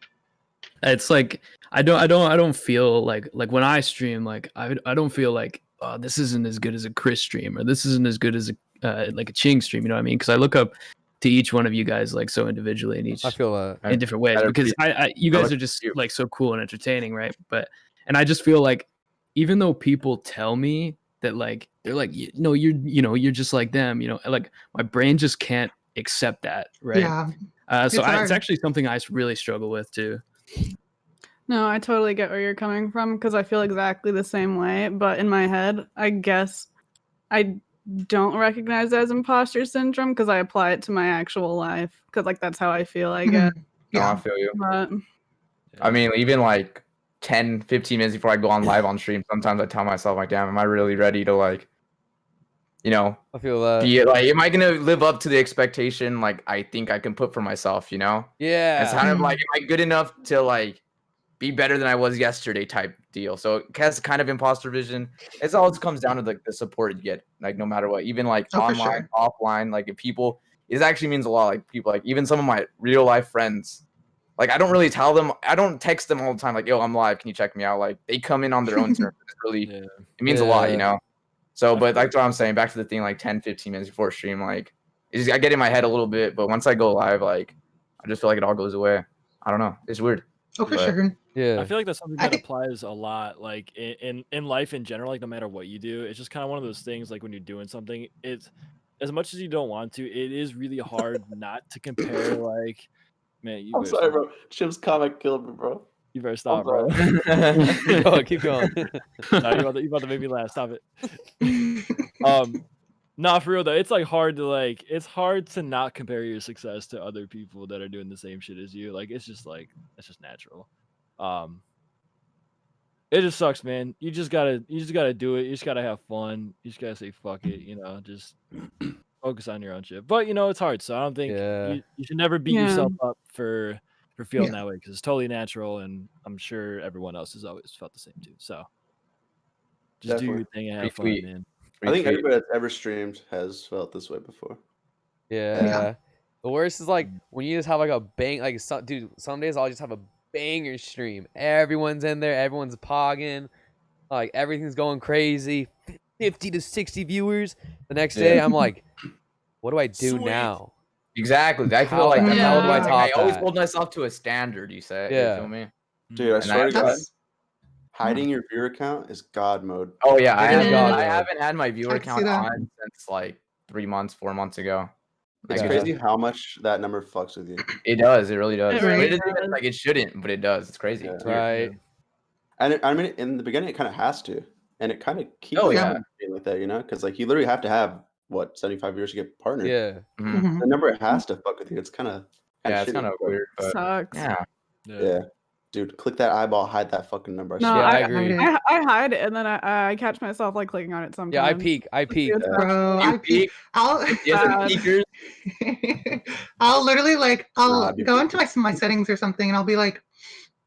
it's like I don't feel like when I stream, like I don't feel like, oh, this isn't as good as a Chris stream, or this isn't as good as a like a Ching stream. You know what I mean? Because I look up to each one of you guys like so individually in each I feel that. in different ways, Better because you I guys look are just at you. like so cool and entertaining, right? And I just feel like even though people tell me that, like, they're like, no, you're just like them, like my brain just can't accept that, right? yeah. So It's hard. it's actually something I really struggle with too. No, I totally get where you're coming from because I feel exactly the same way. But in my head, I guess I don't recognize it as imposter syndrome because I apply it to my actual life because like that's how I feel, I guess. Mhm. No, I Yeah. feel you. But I mean, even like 10, 15 minutes before I go on live on stream, sometimes I tell myself, like, damn, am I really ready to, like, I feel that. be like, am I gonna live up to the expectation like I think I can put for myself, Yeah. It's kind of like, am I good enough to like be better than I was yesterday type deal. So it has kind of imposter vision. It all comes down to like the support you get, like no matter what, even like Oh, for online, sure. offline, like if people, it actually means a lot. Like people, like even some of my real life friends, like I don't really tell them, I don't text them all the time, like, yo, I'm live, can you check me out? Like they come in on their own terms. It's really, Yeah. it means a lot, Yeah. So, but that's what I'm saying. Back to the thing, like 10, 15 minutes before stream, like I get in my head a little bit, but once I go live, like I just feel like it all goes away. I don't know. It's weird. Oh, for But- sure. Yeah. I feel like that's something I that think- applies a lot, like in life in general. Like no matter what you do, it's just kind of one of those things. Like when you're doing something, it's as much as you don't want to, it is really hard not to compare. Like, man, you. I'm better sorry, stop. bro. Chip's comic killed me, bro. You better stop, bro. Keep going. No, you about to make me laugh. Stop it. Not for real though. It's like hard to not compare your success to other people that are doing the same shit as you. Like it's just natural. It just sucks, man. You just gotta do it. You just gotta have fun. You just gotta say fuck it. Just focus on your own shit. But it's hard. So I don't think you should never beat yourself up for feeling that way, because it's totally natural, and I'm sure everyone else has always felt the same too. So just do your thing and have fun, man. I think everybody that's ever streamed has felt this way before. Yeah. The worst is like when you just have like a bang, like some days I'll just have a banger stream. Everyone's in there, everyone's pogging, like everything's going crazy. 50 to 60 viewers. The next day I'm like, what do I do now? Exactly. I feel like that's how do I top I always that? hold myself to a standard, you say. Yeah. You feel me? Dude, I swear to God, hiding your viewer account is God mode. Oh yeah, I God mode. haven't had my viewer I can see account that. on since like 4 months ago. It's crazy how much that number fucks with you. It does. It really does. It really But it isn't like it shouldn't, but it does. It's crazy. Yeah. It's weird. Right. And I mean, in the beginning, it kind of has to, and it kind of keeps Oh, yeah. being like that, because like you literally have to have 75 viewers to get partnered. Yeah. Mhm. The number has to fuck with you. It's kind of Yeah, it's kind of weird, but Sucks. yeah. Dude, click that eyeball, hide that fucking number. No, Yeah, I I agree. I hide it, and then I catch myself like clicking on it sometimes. Yeah, I peek. It's Bro, You peek? I'll You have Bad. peekers? I'll literally I'll Nah, dude. go into my settings or something, and I'll be like,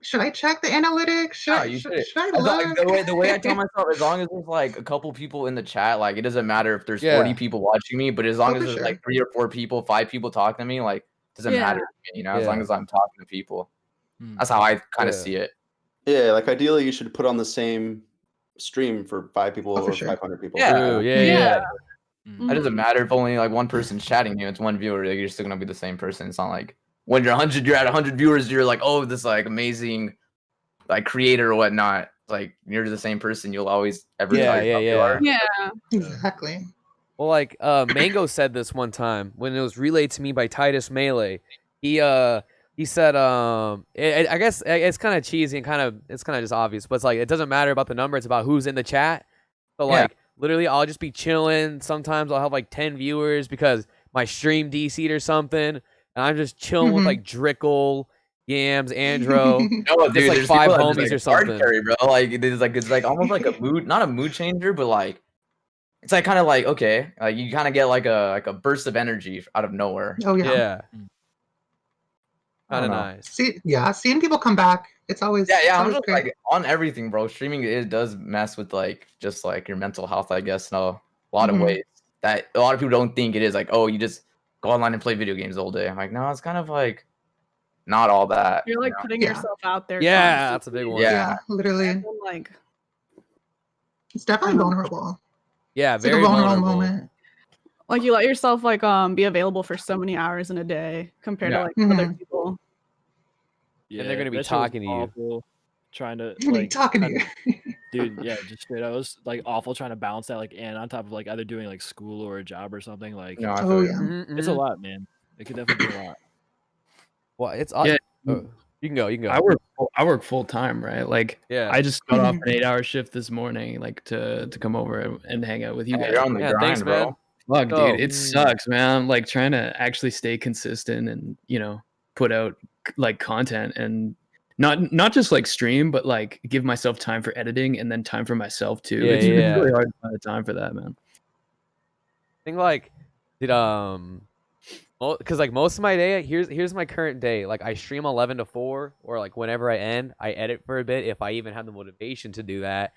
should I check the analytics? Should No, I you should should. I look? The way I tell myself, as long as there's like a couple people in the chat, like it doesn't matter if there's Yeah. 40 people watching me, but as long Oh, as for there's sure. like 3 or 4 people, 5 people talking to me, like it doesn't matter to me, as long Yeah. as I'm talking to people. Hmm. That's how I kind of Yeah. see it. Yeah, like ideally, you should put on the same stream for 5 people Oh, for or sure. 500 people. Yeah. True. Yeah. Yeah. Mm. It doesn't matter if only like one person's chatting you, it's one viewer, like, you're still gonna be the same person. It's not like when you're at 100 viewers, you're like, oh, this like amazing like creator or whatnot. Like you're the same person. You'll always ever tell yourself you are. Yeah. Exactly. Well, like Mango said this one time when it was relayed to me by Titus Melee. He said I guess it's kind of cheesy and it's kind of just obvious, but it's like it doesn't matter about the number, it's about who's in the chat. So like literally I'll just be chilling. Sometimes I'll have like 10 viewers because my stream DC'd or something, and I'm just chilling with like Drickle, Yams, Andro. No, Just dude, like there's 5 people that homies just, or like, something. Carry, bro. Like it's like almost like a mood, not a mood changer, but like it's like kind of like okay, like you kind of get like a burst of energy out of nowhere. Oh yeah. Yeah. I Kind of don't know. nice. Seeing people come back, it's always Yeah, it's I'm always just great. like on everything, bro. Streaming it does mess with like just like your mental health, I guess, in a lot of ways that a lot of people don't think it is. Like, oh, you just go online and play video games all day. I'm like, no, it's kind of like not all that. You're like you know? putting Yeah. yourself out there. Yeah, that's a big one. Yeah. Yeah, literally. And then, like It's definitely vulnerable. Yeah, It's like very a vulnerable vulnerable. moment. like you let yourself like be available for so many hours in a day compared to like other people. Yeah, they're gonna be that shit was talking to you. awful, trying to What are you like talking to trying you? dude, yeah, just straight up. It was like awful trying to balance that like and on top of like either doing like school or a job or something. Like No, I Oh feel you. yeah. it's a lot, man. It could definitely be a lot. Well, it's Yeah. you can go. I work full time, right? Like Yeah. I just got off an 8-hour shift this morning, like to come over and hang out with you Yeah, guys. you're on the Yeah, grind, thanks, bro. man. Fuck, Go. dude, it sucks, man. Like trying to actually stay consistent and put out like content and not just like stream, but like give myself time for editing and then time for myself too. Yeah, It's yeah. really hard to find the time for that, man. I think like because like most of my day here's my current day. Like I stream 11 to 4 or like whenever I end, I edit for a bit if I even have the motivation to do that.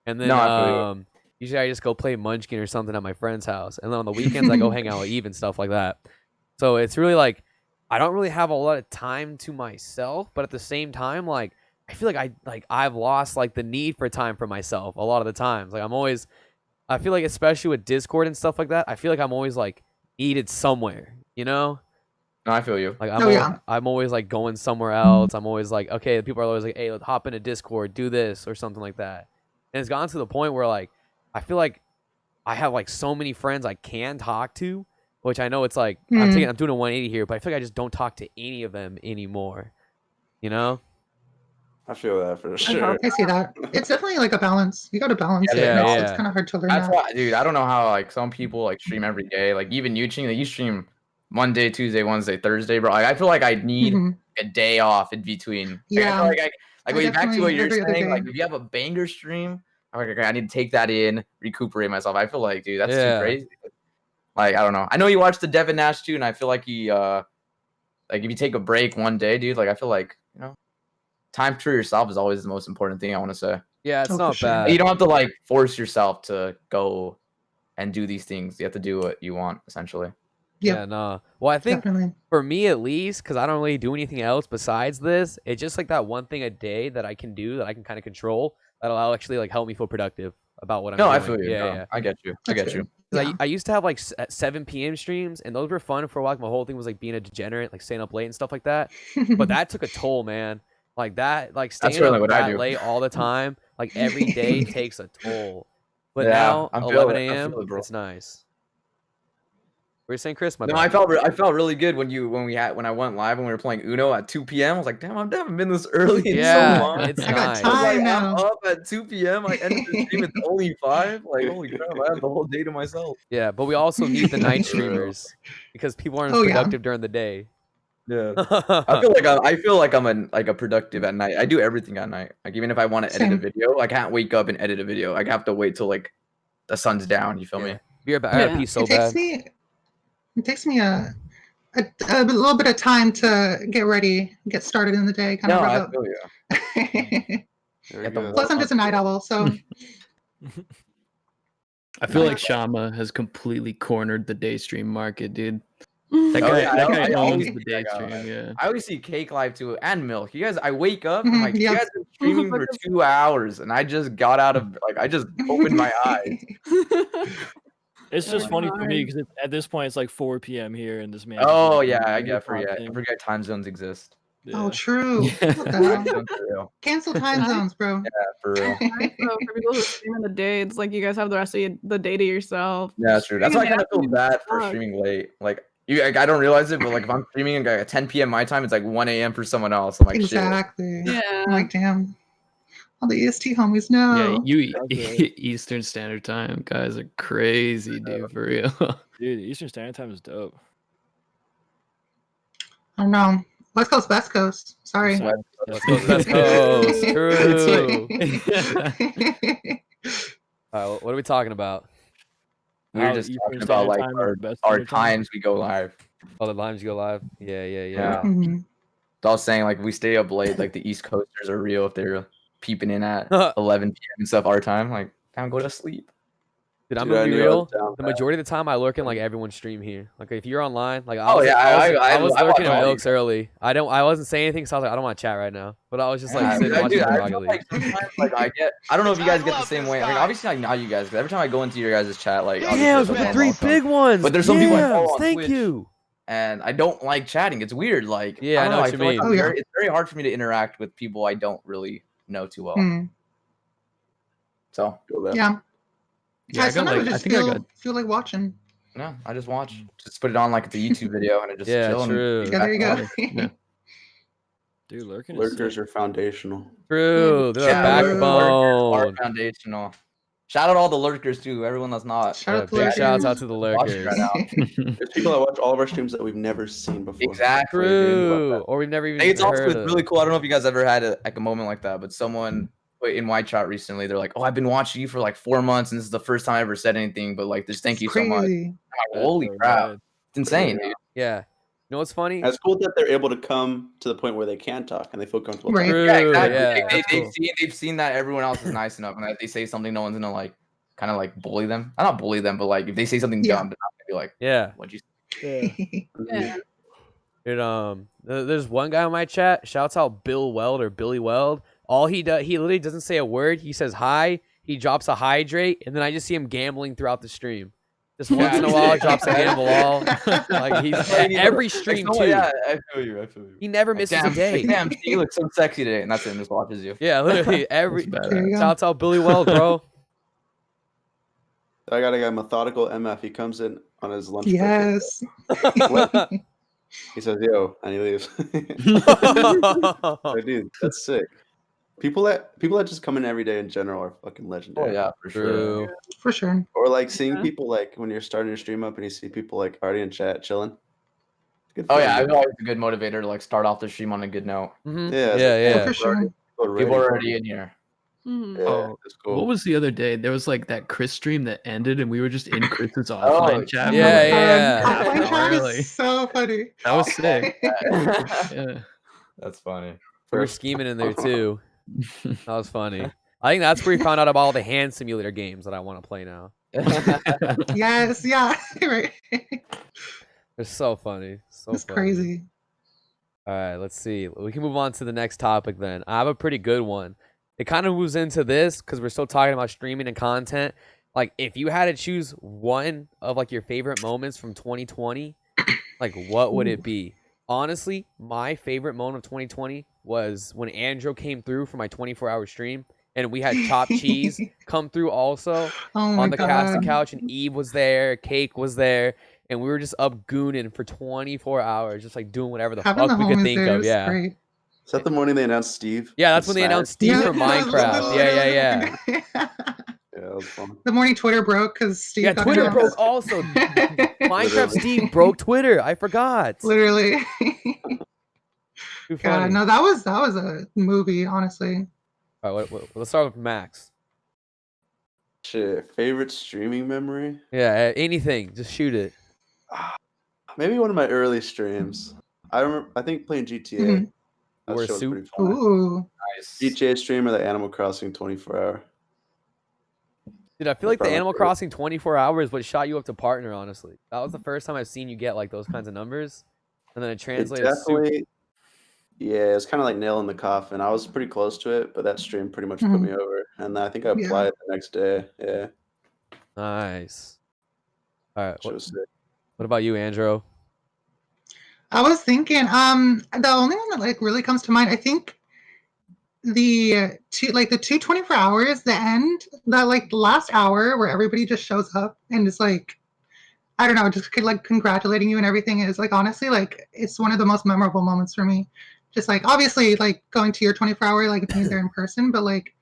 And then No, I feel you. usually I just go play Munchkin or something at my friend's house. And then on the weekends I go hang out with Eve and stuff like that. So it's really like I don't really have a lot of time to myself, but at the same time like I feel like I've lost like the need for time for myself a lot of the times. Like I feel like especially with Discord and stuff like that, I feel like I'm always like needed somewhere, No, I feel you. Like yeah. I'm always like going somewhere else. I'm always like, okay, people are always like, hey, let's hop into Discord, do this or something like that. And it's gotten to the point where like I feel like I have like so many friends I can talk to, which I know it's like I'm doing a 180 here, but I feel like I just don't talk to any of them anymore. You know? I feel that for sure. I see that. It's definitely like a balance. You got to balance it. Yeah, It's, yeah. it's kind of hard to learn That's that. why, dude. I don't know how like some people like stream every day. Like even you stream Monday, Tuesday, Wednesday, Thursday, bro. Like, I feel like I need Mhm. a day off in between. Like, I Yeah. feel like I back to definitely what you're every other saying. day. Like if you have a banger stream, I'm like, okay, I need to take that in, recuperate myself. I feel like, dude, that's Yeah. too crazy. Like I don't know. I know you watched the Devin Nash too, and I feel like he like if you take a break one day, dude. Like I feel like time for yourself is always the most important thing. I want to say. Yeah, it's Oh, for not sure. bad. You don't have to like force yourself to go and do these things. You have to do what you want, essentially. Yeah, no. Well, I think Definitely. for me at least, because I don't really do anything else besides this, it's just like that one thing a day that I can do that I can kind of control that'll actually like help me feel productive about what I'm No, doing. I feel you. Yeah, No, yeah. I get you. I That's get you. good. 'Cause Yeah. I used to have like at 7 p.m. streams, and those were fun for a while. Like, my whole thing was like being a degenerate, like staying up late and stuff like that. But that took a toll, man. Like that, like staying really up what I that do. late all the time, like every day takes a toll. But Yeah, now, I feel 11 it. I a.m., feel it, bro. it's nice. What are you saying, Chris? My No, bad. I felt really good when I went live and we were playing Uno at 2 p.m. I was like, damn, I haven't been this early in Yeah, so long. it's I got nice. I was like, time I'm now. up at 2 p.m. I ended the stream at only 5. Like, holy crap, I have the whole day to myself. Yeah, but we also need the night For real. streamers because people aren't Oh, as yeah. productive during the day. Yeah. I feel like I'm a productive at night. I do everything at night. Like even if I want to edit a Same. video, I can't wake up and edit a video. I have to wait till like the sun's down. You feel Yeah. me? Be right back. I gotta Yeah. pee so It takes me a little bit of time to get ready, get started in the day, kind No, of I rub feel you. up. There we Get the go. Plus, I'm just a night owl, so I feel like Nice. Shama has completely cornered the day stream market, dude. Mm. That Oh, guy, yeah, that I guy always owns see the that day guy. stream. Yeah. I always see Cake Live too and Milk. You guys, I wake up and I'm like, Yeah. you guys been streaming for 2 hours, and I just got out of I just opened my eyes. It's just Oh, funny for me God. because at this point it's like 4 p.m. here, and this man. Oh yeah, I get forget time zones exist. Oh, Yeah. true. What the Time hell? zones are real. Cancel time zones, bro. Yeah, for real. Nice, though, for people who stream in the day, it's like you guys have the rest of the day to yourself. Yeah, that's true. That's why I kind of feel Streaming bad for sucks. streaming late. Like I don't realize it, but like if I'm streaming at 10 p.m. my time, it's like 1 a.m. for someone else. I'm like, Exactly. Yeah. I'm like, damn. All the EST homies, Yeah, no. you Okay. Eastern Standard Time guys are crazy, dude, for real. Dude, Eastern Standard Time is dope. I don't know. West Coast, West Coast. Sorry. So- West Coast, West Coast. True. All right, what are we talking about? We were How just Eastern talking about Standard like Time is our, the best our Standard Time? times we go live. Oh, the limes go live. Yeah, yeah, yeah. Yeah. Mhm. So I was saying like we stay up late, like the East Coasters are real if they're peeping in at 11 p.m. and stuff our time. Like, time go to sleep. Dude, I'm Dude, I gonna be knew I was real. down The bad. majority of the time, I lurk in like everyone's stream here. Like if you're online, like Oh, yeah, I was I lurking watch at all Milks early. I wasn't saying anything, so I was like, I don't want to chat right now. But I was just like Yeah, sitting dude, watching I Rocket feel League. like sometimes like I don't know if you guys get the same way. I mean, obviously like not you guys, because every time I go into your guys' chat, like obviously Damn, there's a with the lot 3 more fun. big ones. But there's some people I Yams, follow on thank Twitch. you. And I don't like chatting. It's weird. Like Yeah, I don't know what you feel like mean. I'm Oh, yeah. it's very hard for me to interact with people I don't really know too well. Hmm. So Feel that. Yeah. Yeah, I got sometimes like I I just think I got feel like watching. no, I just watch. Just put it on like it's a YouTube video and I just Yeah, chill. true. Yeah, there you go. yeah. Dude, lurking is Lurkers sick. are foundational. True. They're Yeah, a lurkers Lurkers are backbone. foundational. Shout out all the lurkers too. Everyone that's not. Shout out to Big lurkers. shouts out to the watching lurkers. right now. There's people that watch all of our streams that we've never seen before. Exactly. Dude. True. Or we've never I even think it's also heard it's really of. cool. I don't know if you guys ever had like a moment like that, but someone put in my chat recently, they're like, "Oh, I've been watching you for like 4 months, and this is the first time I ever said anything, but like, just thank It's you so much." crazy. I'm like, That's holy so crap, rad. it's insane, dude. Yeah. You know what's funny? And it's cool that they're able to come to the point where they can talk and they feel comfortable Right. talking. True. Yeah, exactly. Yeah, They, that's cool. they've seen that everyone else is nice enough, and that if they say something, no one's gonna like kind of like bully them. Not bully them, but like if they say something Yeah. dumb, they're not gonna be like, Yeah. "What'd you?" Yeah. Yeah. Dude, there's one guy in my chat. Shouts out Bill Weld or Billy Weld. All he does, he literally doesn't say a word. He says hi. He drops a hydrate, and then I just see him gambling throughout the stream. Just once in a while, drops a gamble all. Like he's at every stream too. Yeah, I feel you. I feel you. He never Like, misses damn, a day. Damn, you look so sexy today, and that's it. And just watches you. Yeah, literally every. That's There you badass. go. Shouts out Billy Weld, bro. I got a guy, Methodical MF. He comes in on his lunch break. Yes. He says, "Yo," and he leaves. Like, dude, that's sick. people that just come in every day in general are fucking Oh legendary. yeah, for sure. True. For sure. Or like seeing Yeah. people like when you're starting your stream up and you see people like already in chat chilling. Good Oh yeah, feeling, it's always a good motivator to like start off the stream on a good note. Mhm. Yeah, it's Yeah, like, yeah. For sure. People are already in here. Mhm. Yeah, Oh, it's cool. what was the other day? There was like that Chris stream that ended, and we were just in Chris's Oh, offline chat. yeah, for, like, yeah. Offline chat Really? is so funny. That was sick. That's Yeah. funny. We were scheming in there too. That was funny. I think that's where we found out about all the hand simulator games that I want to play now. Yes, yeah, right. They're so funny. So It's funny. crazy. All right, let's see. We can move on to the next topic then. I have a pretty good one. It kind of moves into this because we're still talking about streaming and content. Like, if you had to choose one of like your favorite moments from 2020, like what would it be? Honestly, my favorite moment of 2020 was when Andrew came through for my 24-hour stream, and we had chopped cheese come through also Oh my on the casting god. couch, and Eve was there, Cake was there, and we were just up gooning for 24 hours, just like doing whatever the Having fuck the we could homies think there of. is Yeah. great. Is that the morning they announced Steve? Yeah, that's with when they Smash? announced Steve Yeah, from Minecraft. Yeah. Yeah, that was fun. The morning Twitter broke because Steve Yeah, got Twitter announced. broke also. Minecraft Literally. Steve broke Twitter. I forgot. Literally. Too God, funny. no, that was a movie, honestly. All right, let's start with Max. Shit, favorite streaming memory? Yeah, anything. Just shoot it. Maybe one of my early streams. I remember. I think playing GTA. Mhm. That Wear a shit was suit? pretty fun. Ooh. Nice. GTA stream or the Animal Crossing 24-hour. Dude, I feel That's like the probably Animal my favorite. Crossing 24 hours what shot you up to partner, honestly. That was the first time I've seen you get like those kinds of numbers. And then it It translated super. definitely. Yeah, it's kind of like nail in the coffin. I was pretty close to it, but that stream pretty much put me over. And then I think I Yeah. applied the next day. Yeah, Nice. All right. shit was sick. What about you, Andrew? I was thinking, the only one that like really comes to mind, I think the two 24 hours, the end, that like the last hour where everybody just shows up and is like, I don't know, just like congratulating you and everything is like honestly like it's one of the most memorable moments for me. Just like obviously like going to your 24-hour, like being there in person, but like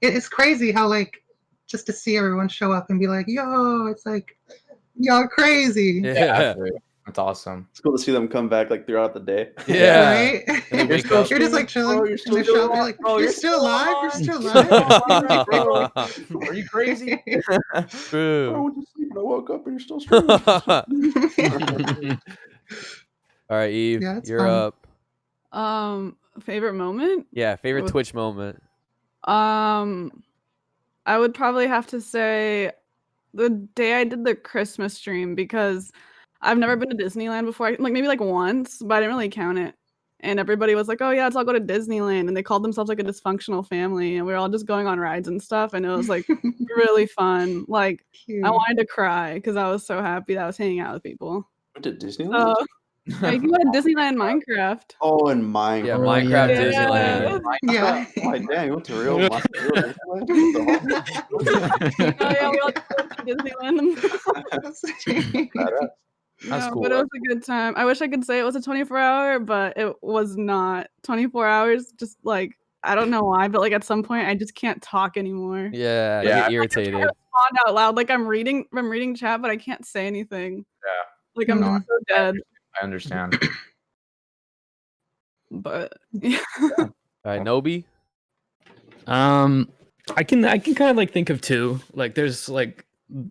it's crazy how like just to see everyone show up and be like, yo, it's like y'all crazy. Yeah, Yeah. absolutely. That's awesome. It's cool to see them come back like throughout the day. Yeah. Right? And then You're wake still up. You're just like chilling Bro, you're in still the shop. doing You're like, Bro, you're you're still still alive. You're alive. still Bro, alive. are you crazy? I True. went to sleep and I woke up and you're still streaming. All right, Eve, Yeah, it's you're fun. up. Favorite moment? Yeah, favorite What- Twitch moment. I would probably have to say the day I did the Christmas stream because I've never been to Disneyland before. Like maybe like once, but I didn't really count it. And everybody was like, "Oh yeah, let's all go to Disneyland," and they called themselves like a dysfunctional family, and we were all just going on rides and stuff, and it was like really fun. Like Cute. I wanted to cry because I was so happy that I was hanging out with people. Went to Disneyland? So yeah, you can go to Disneyland Minecraft. Oh, and Minecraft. Yeah, Oh, Minecraft yeah. Disneyland. Yeah. Oh, my dang, you went to real Disneyland? Oh yeah, we all just went to Disneyland. Badass. That's Yeah, cool. but it was a good time. I wish I could say it was a 24-hour, but it was not 24 hours. Just like I don't know why, but like at some point I just can't talk anymore. Yeah, you Yeah, get I- irritated. Respond out loud, like I'm reading chat, but I can't say anything. Yeah. Like I'm Mhm. just so dead. I understand. But yeah. All right, Nobi. I can kind of like think of two. Like there's like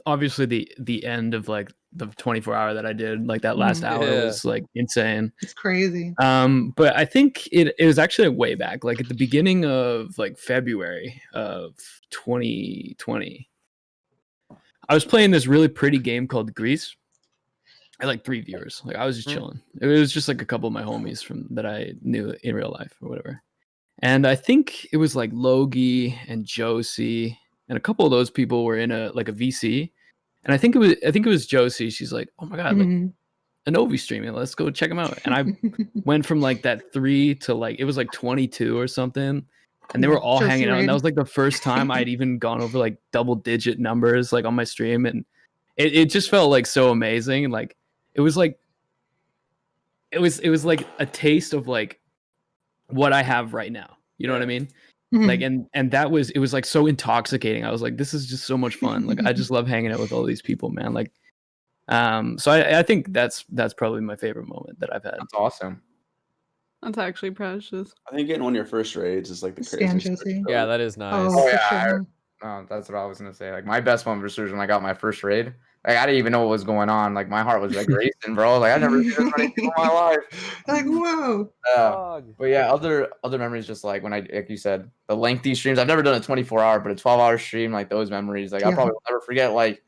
obviously the end of like the 24-hour that I did, like that last hour Yeah. was like insane. It's crazy. But I think it was actually way back, like at the beginning of like February of 2020. I was playing this really pretty game called Grease. I had like 3 viewers. Like I was just chilling. It was just like a couple of my homies from that I knew in real life or whatever. And I think it was like Logie and Josie and a couple of those people were in a VC. And I think it was Josie. She's like, "Oh my god, like Mhm. Anovi streaming. Let's go check him out." And I went from like that 3 to like it was like 22 or something. And they were all Josie hanging out. And that raid. was like the first time I'd even gone over like double digit numbers like on my stream. And it just felt like so amazing. And like it was like a taste of like what I have right now. You know what I mean? Like and that was it was like so intoxicating. I was like, this is just so much fun. Like I just love hanging out with all these people, man. Like so I think that's probably my favorite moment that I've had. That's awesome. That's actually precious. I think getting one of your first raids is like the Stan craziest. Josie. Yeah, that is nice. Oh, Oh, for yeah, sure. That's what I was gonna say. Like my best moment for sure is when I got my first raid. Like I didn't even know what was going on. Like my heart was like racing, bro. Like I never seen this many people in my life. Like, whoa. Dog. But yeah, other memories just like when like you said, the lengthy streams. I've never done a 24-hour, but a 12-hour stream, like those memories. Like I Yeah. probably will never forget like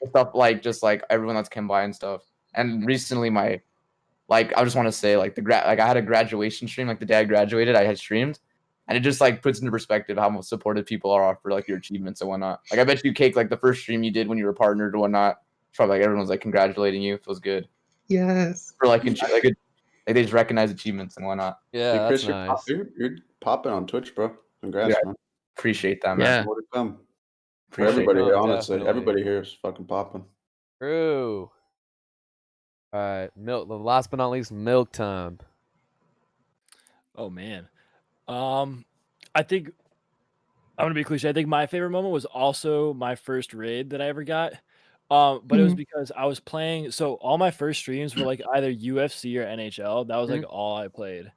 stuff like just like everyone that's come by and stuff. And recently I just want to say like I had a graduation stream, like the day I graduated, I had streamed. And it just like puts into perspective how supportive people are for like your achievements and whatnot. Like I bet you, Cake, like the first stream you did when you were partnered or whatnot, probably like everyone's like congratulating you. It feels good. Yes. For like they just recognize achievements and whatnot. Yeah, Hey, that's Chris, nice. you're popping on Twitch, bro. Congrats, Yeah. man. Appreciate that, man. Yeah. More to come. For Appreciate everybody it. here, Oh, honestly, definitely. everybody here is fucking popping. True. All right, milk. Last but not least, milk time. Oh man. I think I'm gonna be cliche. I think my favorite moment was also my first raid that I ever got. But it was because I was playing. So all my first streams were like either UFC or NHL. That was like all I played.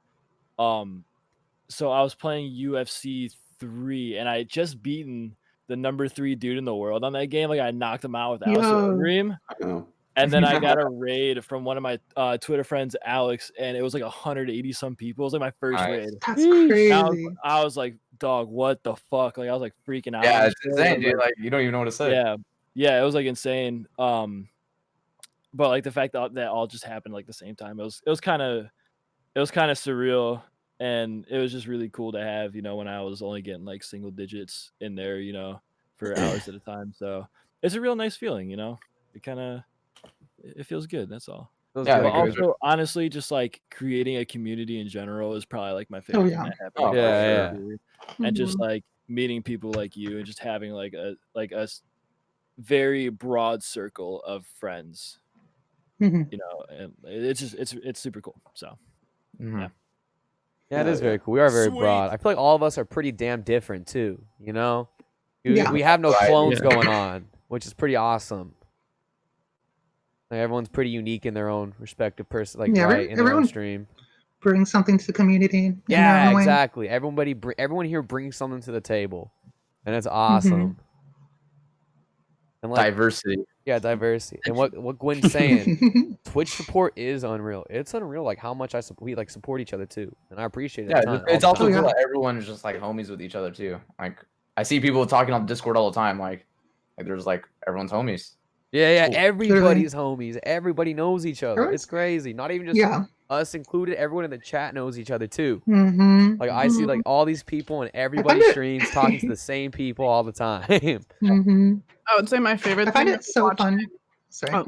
So I was playing UFC 3, and I had just beaten the number 3 dude in the world on that game. Like I knocked him out with Alistair Dream. I know. And then I got a raid from one of my Twitter friends, Alex, and it was like 180 some people. It was like my first Nice. raid. That's crazy. I was like, dog, what the fuck? Like I was like freaking out. Yeah, and it's shit. insane, dude. Like you don't even know what to say. Yeah, it was like insane. But like the fact that all just happened like the same time, it was kind of surreal, and it was just really cool to have, when I was only getting like single digits in there, for hours at a time. So it's a real nice feeling, it feels good. That's all. Yeah, But because also, honestly, just like creating a community in general is probably like my favorite thing that happened. Like, yeah. And just like meeting people like you and just having like a very broad circle of friends. And it's just it's super cool. So Mhm. Yeah, it is very cool. We are very broad. I feel like all of us are pretty damn different too. We have no clones going on, which is pretty awesome. Like everyone's pretty unique in their own respective person, like in their own stream. Bring something to the community. Yeah, exactly. Everyone here brings something to the table, and it's awesome. And like, diversity. Yeah, diversity. And what Gwen's saying, Twitch support is unreal. It's unreal, like how much we like support each other too, and I appreciate it. Yeah, it's also cool that everyone is just like homies with each other too. Like I see people talking on Discord all the time. Like there's like everyone's homies. Yeah, cool. Everybody's homies. Everybody knows each other. It's crazy. Not even just us included. Everyone in the chat knows each other too. Like I see like all these people and everybody streams talking to the same people all the time. I would say my favorite thing. I find it so fun. Sorry. I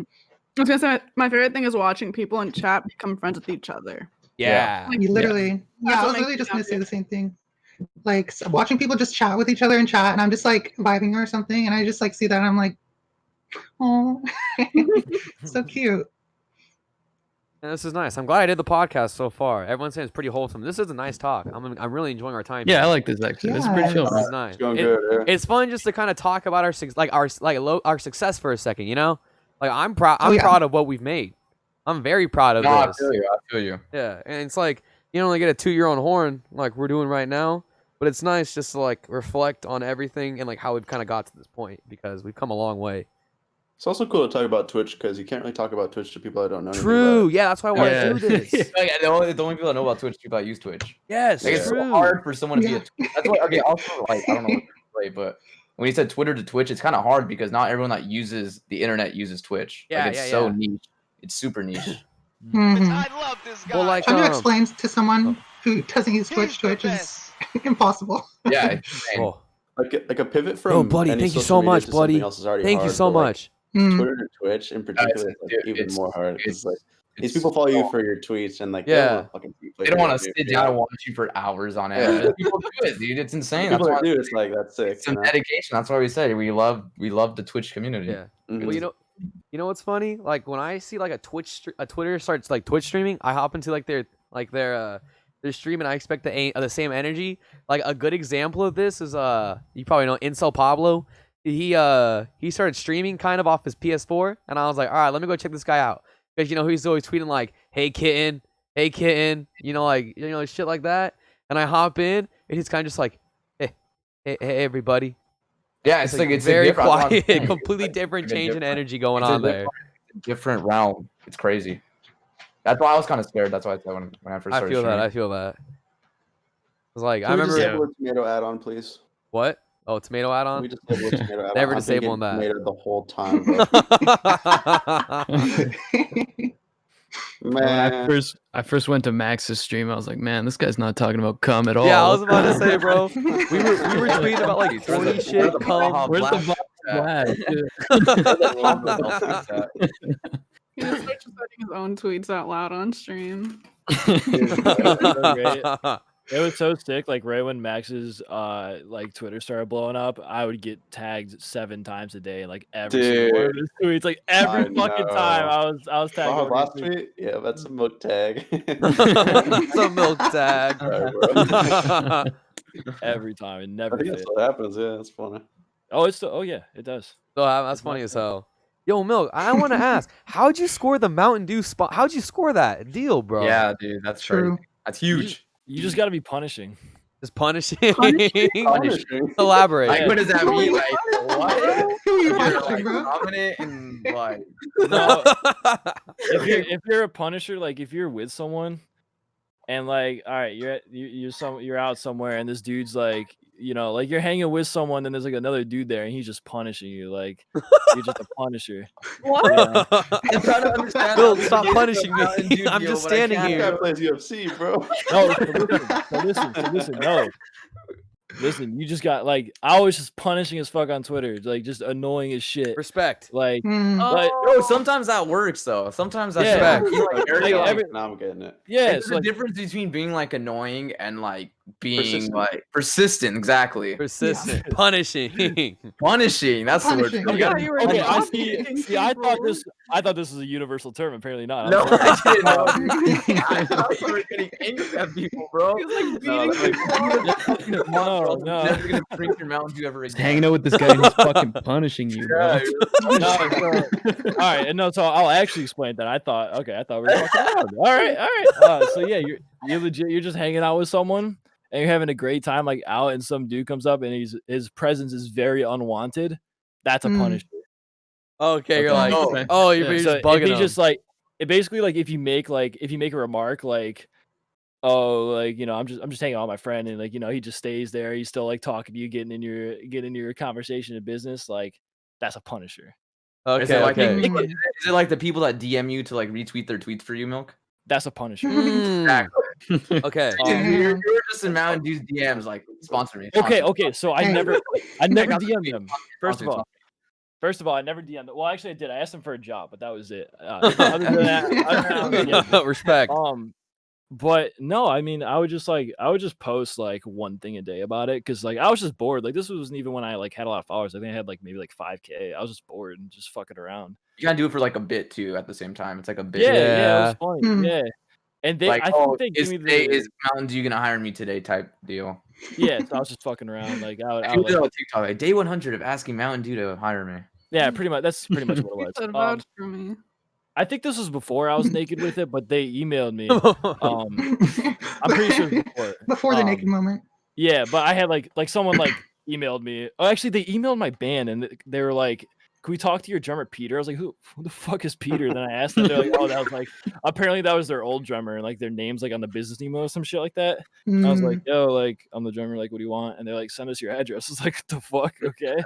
was gonna say my favorite thing is watching people in chat become friends with each other. Yeah. Like, literally. Yeah, I was literally just gonna say the same thing. Like watching people just chat with each other in chat, and I'm just like vibing or something, and I just like see that, and I'm like, oh, so cute. And this is nice. I'm glad I did the podcast so far. Everyone's saying it's pretty wholesome. This is a nice talk. I'm really enjoying our time. Yeah, I like this actually. This is pretty chill. This is nice. It's going good. It's fun just to kind of talk about our success for a second. Like I'm proud. I'm proud of what we've made. I'm very proud of this. I feel you. Yeah, and it's like you don't only get a toot-your-own horn like we're doing right now, but it's nice just to like reflect on everything and like how we've kind of got to this point because we've come a long way. It's also cool to talk about Twitch because you can't really talk about Twitch to people that don't know. True. Yeah, that's why I want to do this. The only people that know about Twitch, people that use Twitch. Yes. Like, it's so hard for someone to be a. That's why. Okay. Also, like I don't know what to play, but when you said Twitter to Twitch, it's kind of hard because not everyone that uses the internet uses Twitch. Yeah, like, it's so niche. It's super niche. I love this guy. Well, like trying to explain to someone who doesn't use Twitch is impossible. Yeah. Like a pivot from. Oh, buddy, thank you so much, buddy. Thank you so much. Twitter to Twitch in particular is even more hard. It's like these people follow you for your tweets and like they don't want to sit down and watch you for hours on end. Yeah. People do it, dude. It's insane. People that's why it's like that's sick. It's some dedication. That's why we said we love the Twitch community. Yeah. Well, you know what's funny? Like when I see like a Twitter starts like Twitch streaming, I hop into like their they're streaming. I expect the same energy. Like a good example of this is you probably know Incel Pablo. He started streaming kind of off his PS4, and I was like, all right, let me go check this guy out because he's always tweeting like, hey kitten, like shit like that. And I hop in, and he's kind of just like, hey everybody. Yeah, it's like it's very a quiet, completely different change in energy going on there. Different realm. It's crazy. That's why I was kind of scared. That's why I said when I first started streaming. I feel that. I was like, Can I we remember. disable a tomato add-on, please? What? Oh, tomato add-on? We disable a tomato add-on. Never disabling that. Tomato the whole time, bro. Man. When I first went to Max's stream, I was like, man, this guy's not talking about cum at all. Yeah, I was about to say, bro. We were tweeting about like 40 shit. Cum. Where's the He just starts putting his own tweets out loud on stream. It was so sick. Like right when Max's like Twitter started blowing up, I would get tagged 7 times a day, like every single one of his tweets. Like every fucking time I was tagged. Oh, last tweet? Yeah, that's a milk tag. It's a milk tag. Every time, it never. I think that's what happens. Yeah, that's funny. Oh, yeah, it does. So that's funny as hell. Yo, Milk, I want to ask, how'd you score the Mountain Dew spot? How'd you score that deal, bro? Yeah, dude, that's true. That's huge. You just got to be punishing. Just punishing. Punishing. Elaborate. Like, what does that mean? Like, what? Who are you You're punishing, like bro? dominant and like. No, if you're a punisher, like if you're with someone, and like, all right, you're out somewhere, and this dude's like, like you're hanging with someone, and there's like another dude there, and he's just punishing you, like you're just a punisher. What? I'm trying to understand. Bill, stop punishing me. I'm just standing That here. guy plays UFC, bro. No, listen, no. Listen, you just got like I was just punishing as fuck on Twitter, like just annoying as shit. Respect. Like, But bro, sometimes that works though. Sometimes that's Yeah. Now I'm getting it. yeah, There's it's a like difference between being like annoying and like being Persistent. like persistent. Exactly. Persistent. Punishing. Punishing. That's the word. Punishing. You gotta Yeah, be you were okay, I punishing see. I thought people. I thought this was a universal term. Apparently not. No, I'm I didn't know. sorry. I thought you were getting angry at people, bro. No. Never gonna drink your Mountain Dew ever Just again. hanging out with this guy and he's fucking punishing you, bro. All right, so I'll actually explain that. I thought we were fucking around. All right. So yeah, you're legit. You're just hanging out with someone and you're having a great time, like out, and some dude comes up and his presence is very unwanted. That's a punishment. Okay, you're like, Okay. oh, you're So just if bugging he him. just like it basically like if you make a remark like, oh, like I'm just hanging out with my friend, and like he just stays there, he's still like talking to you, getting in your conversation and business, like that's a punisher. Is it like Okay. is it like the people that DM you to like retweet their tweets for you, Milk? That's a punisher. Exactly. Okay. You're just in Mountain Dew's DMs, like sponsor me. Okay, so I never got the DM'd tweet. them. First of all, I never DM'd them. Well, actually, I did. I asked them for a job, but that was it. Other than that, Respect. but no, I mean, I would just post like one thing a day about it because like I was just bored. Like this wasn't even when I like had a lot of followers. I think I had like maybe like 5K. I was just bored and just fucking around. You gotta do it for like a bit too at the same time. It's like a bit. Yeah, it was funny. Yeah, and they, Like, I think they is gave me is Mountain Dew gonna hire me today type deal. yeah. So I was just fucking around. Like I would I do like, it on TikTok, like day 100 of asking Mountain Dew to hire me. yeah, pretty much. That's pretty much what You it said was. vouch for me. I think this was before I was naked with it, but they emailed me. I'm pretty sure it was Before the naked moment. Yeah, but I had like someone like emailed me. Oh, actually, they emailed my band and they were like, "Can we talk to your drummer Peter?" I was like, "Who the fuck is Peter?" Then I asked them. They're like, "Oh, that was like apparently that was their old drummer, and like their names like on the business email or some shit like that." I was like, "Yo, like I'm the drummer. Like, what do you want?" And they're like, "Send us your address." I was like, "What the fuck?" Okay.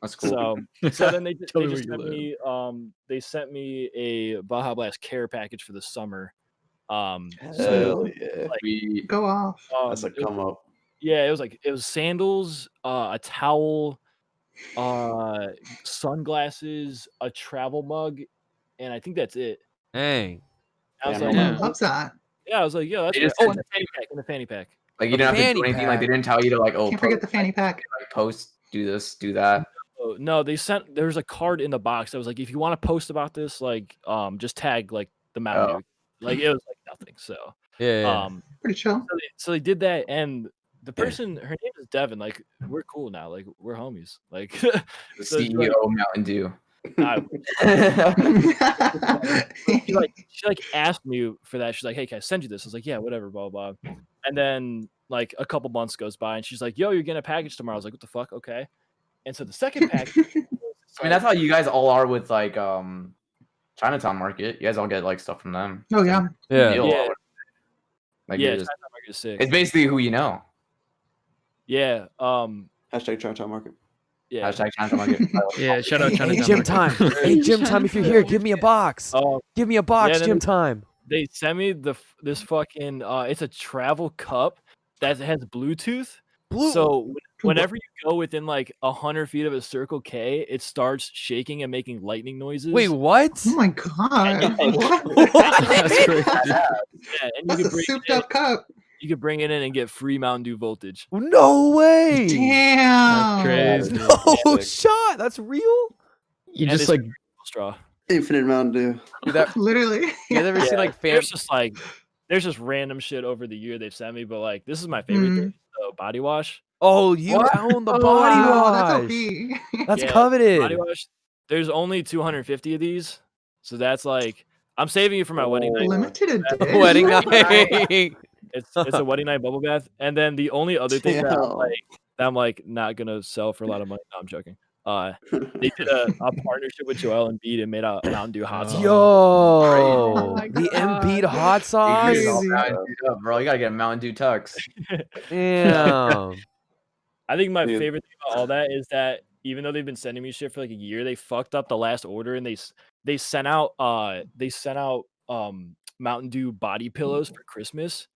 That's cool. So then they just Tell me where sent you me they sent me a Baja Blast care package for the summer. Hell yeah. like, We Go off. That's a come up. Yeah, it was sandals, a towel, sunglasses, a travel mug, and I think that's it. Dang. I was Yeah, like, man. Loves that. yeah, I was like, yeah, that's They right. just Oh, sent in the fanny pack. like you didn't have to fanny do anything. pack. Like they didn't tell you to like Can't forget the fanny pack. like post, do this, do that. Oh, no, there's a card in the box that was like, if you want to post about this, like, just tag like the Mountain Dew. Like it was like nothing. So, Yeah. Pretty chill. So they did that, and the person, her name is Devin. Like, we're cool now. Like, we're homies. Like, The so it's CEO like, Mountain Dew. I- she like asked me for that. She's like, "Hey, can I send you this?" I was like, "Yeah, whatever." Blah blah. And then like a couple months goes by, and she's like, "Yo, you're getting a package tomorrow." I was like, "What the fuck?" Okay. And so the second package. I mean, that's how you guys all are with like Chinatown Market. You guys all get like stuff from them. Oh yeah. Yeah. Deal. Yeah. Like Yeah, you're just, Chinatown Market is sick. it's basically who you know. Yeah. Hashtag Chinatown Market. Yeah. Hashtag Chinatown Market. Yeah, shout out Hey, Chinatown gym Market. time. Hey, gym time. If you're here, give me a box. Give me a box. then Gym time. They sent me this fucking it's a travel cup that has Bluetooth. So whenever you go within like 100 feet of a Circle K, it starts shaking and making lightning noises. Wait, what? Oh my god. What? That's crazy. Yeah, and That's a souped up cup. you could bring it in and get free Mountain Dew voltage. No way. Damn. Crazy. No shot. That's real. You And just it's like straw. Infinite Mountain Dew. Dude, that, Literally. you ever seen like There's just random shit over the year they've sent me, but like this is my favorite thing. So body wash. Oh, you own the Oh, body wow, wash. That's OP. That's Yeah, coveted. Body wash. There's only 250 of these, so that's like I'm saving it for my wedding night. Limited edition. Wedding night. It's a wedding night bubble bath, and then the only other thing that I'm like not gonna sell for a lot of money. No, I'm joking. They did a partnership with Joel Embiid and made a Mountain Dew hot sauce. Yo, Oh my the God. Embiid hot sauce. Crazy. Mountain Dew up, bro. You gotta get a Mountain Dew Tux. Damn. I think my Dude. favorite thing about all that is that even though they've been sending me shit for like a year, they fucked up the last order and they sent out Mountain Dew body pillows for Christmas.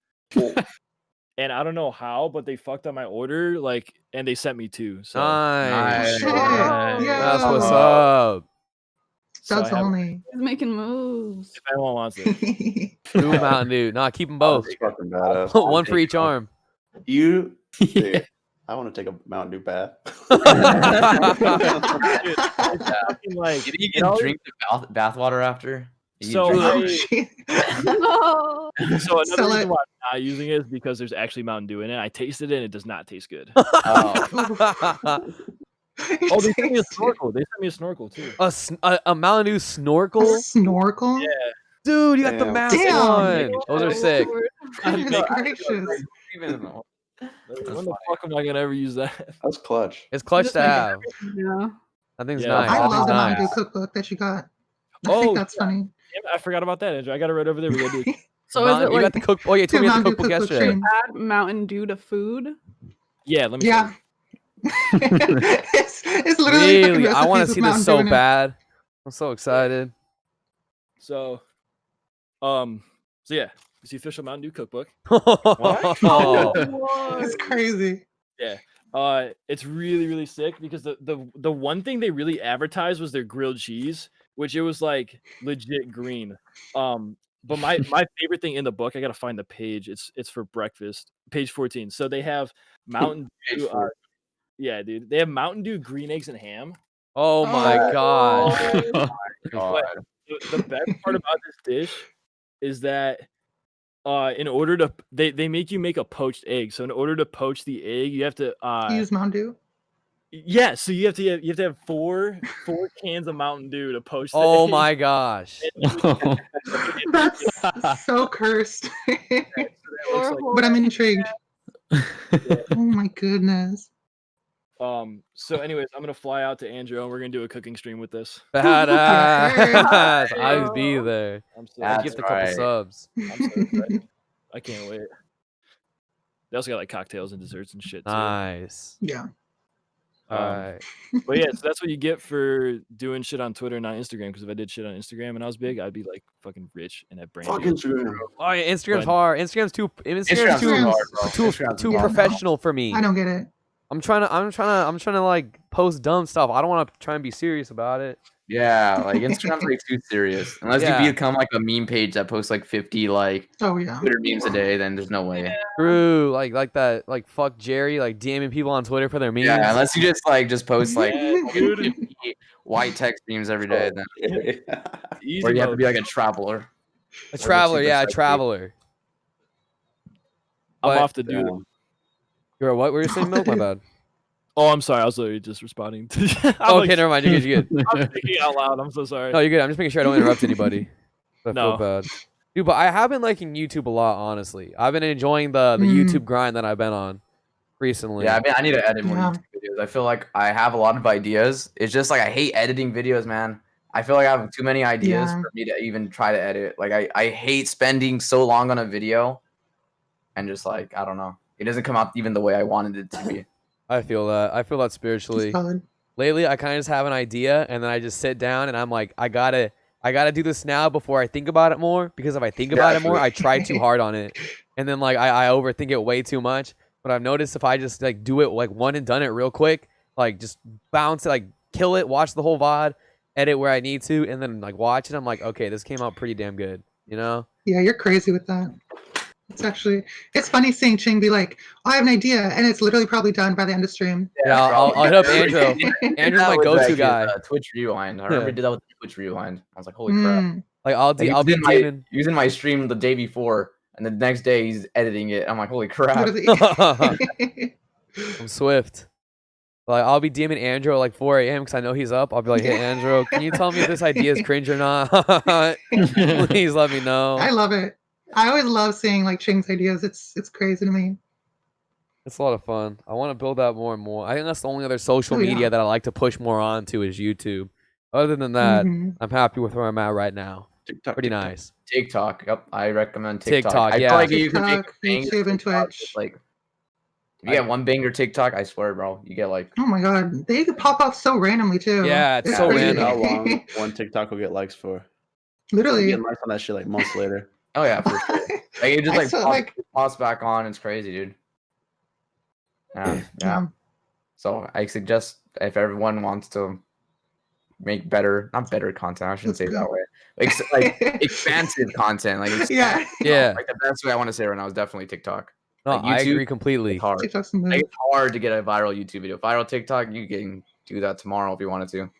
And I don't know how, but they fucked up my order, like, and they sent me two. So Nice. Nice. Shit. Nice. Yeah. That's what's up. so I That's have- only. He's making moves. if anyone wants it. Two Mountain Dew. Nah, keep them both. That's fucking badass. One for each arm. You, dude, I want to take a Mountain Dew bath. Fucking, like, Did you you get know- drink the bath water after? You So drink- No. So Sell another it. reason why I'm not using it is because there's actually Mountain Dew in it. I tasted it and it does not taste good. Oh. Oh, they sent me a snorkel. They sent me a snorkel too. A Mountain Dew A snorkel? snorkel? Yeah. Dude, you got the Damn. mask Damn. on. Those are sick. Goodness gracious. Even When the fuck am I gonna ever use that? That's clutch. It's clutch to have. Yeah. That thing's Yeah. nice. I That love thing's the Mountain nice. Dew cookbook that you got. I Oh, think that's funny. Damn it, I forgot about that, Andrew. I got it right over there. We gotta do it. So Mountain- is it you got like the cook. Oh yeah, you told me you had the Mountain Dew cookbook cookbook yesterday. stream. add Mountain Dew to food? Yeah, let me. Yeah. it's literally fucking Really, I want to recipes see with this Mountain so Dew in it. bad. I'm so excited. So, yeah, it's the official Mountain Dew cookbook. Oh, It's crazy. It's really really sick because the one thing they really advertised was their grilled cheese, which it was like legit green. But my favorite thing in the book, I gotta find the page. It's for breakfast, page 14. So they have Mountain Dew. Yeah, dude, they have Mountain Dew green eggs and ham. oh my god. God. The best part about this dish is that in order to they make you make a poached egg. So in order to poach the egg, you have to Use Mountain Dew. yeah, so you have to have four cans of Mountain Dew to poach the Oh egg. my gosh. That's so cursed. It looks like- But I'm intrigued. Oh my goodness. So anyways, I'm gonna fly out to Andrew and we're gonna do a cooking stream with this. Badass. I'd be there. I'm so, That's I'd gift a couple right. subs. I'm so excited. I can't wait. They also got like cocktails and desserts and shit too. Nice. Yeah. All right. But yeah, so that's what you get for doing shit on Twitter, not Instagram. Because if I did shit on Instagram and I was big, I'd be like fucking rich and have brand. Fuck deals. Instagram. Oh yeah, Instagram's But- hard. Instagram's too Instagram's too hard, bro. too Instagram's too hard. professional for me. I don't get it. I'm trying to like post dumb stuff. I don't want to try and be serious about it. Yeah, like Instagram's like too serious. Unless Yeah. you become like a meme page that posts like 50 like Oh yeah. Twitter memes a day, then there's no way. True, like that, like fuck Jerry, like DMing people on Twitter for their memes. Yeah, unless you just post like dude. 50 white text memes every day, then Easy or you have to mode. be like a traveler. A traveler, super yeah, a sexy. traveler. What? off to do. Damn. You're what were you saying, Milk? My bad. Oh, I'm sorry. I was literally just responding to. Oh, okay, never mind. You're good. You're good. I'm thinking out loud. I'm so sorry. No, you're good. I'm just making sure I don't interrupt anybody. I No. feel bad. Dude, but I have been liking YouTube a lot, honestly. I've been enjoying the Mm. YouTube grind that I've been on recently. Yeah, I mean, I need to edit more Yeah. YouTube videos. I feel like I have a lot of ideas. It's just like I hate editing videos, man. I feel like I have too many ideas Yeah. for me to even try to edit. Like I hate spending so long on a video, and just like I don't know, it doesn't come out even the way I wanted it to be. I feel that. I feel that spiritually. Solid. Lately, I kind of just have an idea, and then I just sit down, and I'm like, I gotta do this now before I think about it more. Because if I think about it more, I try too hard on it, and then like I overthink it way too much. But I've noticed if I just like do it like one and done it real quick, like just bounce it, like kill it, watch the whole VOD, edit where I need to, and then like watch it, I'm like, okay, this came out pretty damn good, you know? Yeah, you're crazy with that. It's funny seeing Ching be like, oh, I have an idea, and it's literally probably done by the end of stream. Yeah, I'll hit up Andrew. Andrew's That my was go-to actually, guy. Twitch Rewind. I remember he did that with Twitch Rewind. I was like, holy crap! Mm. Like I'll be demon. Using my stream the day before, and the next day he's editing it. I'm like, holy crap! Literally. I'm swift. Like I'll be DMing Andrew at like 4 a.m. because I know he's up. I'll be like, hey Andrew, can you tell me if this idea is cringe or not? Please let me know. I love it. I always love seeing like Ching's ideas. It's crazy to me. It's a lot of fun. I want to build that more and more. I think that's the only other social Oh, yeah. media that I like to push more onto is YouTube. Other than that, Mhm. I'm happy with where I'm at right now. TikTok, Pretty TikTok. nice. TikTok. Yep, I recommend TikTok. TikTok, I yeah. feel like you can make TikTok, banger YouTube, and TikTok, Twitch. Like, if you get one banger TikTok, I swear, bro, you get like. Oh my god, they could pop off so randomly too. Yeah, it's so crazy. random. How long one TikTok will get likes for? You Literally. get likes on that shit like months later. Oh yeah, for sure. Like it just I like, saw, pops, like- pops back on. It's crazy, dude. Yeah. Yeah. So I suggest if everyone wants to make better, not better content, I shouldn't say it that way. Like expansive content, like Yeah. Yeah. like the best way I want to say it right now is definitely TikTok. No, Like, I YouTube, agree completely. It's hard. TikTok's the move. Like, it's hard to get a viral YouTube video. Viral TikTok, you can do that tomorrow if you wanted to.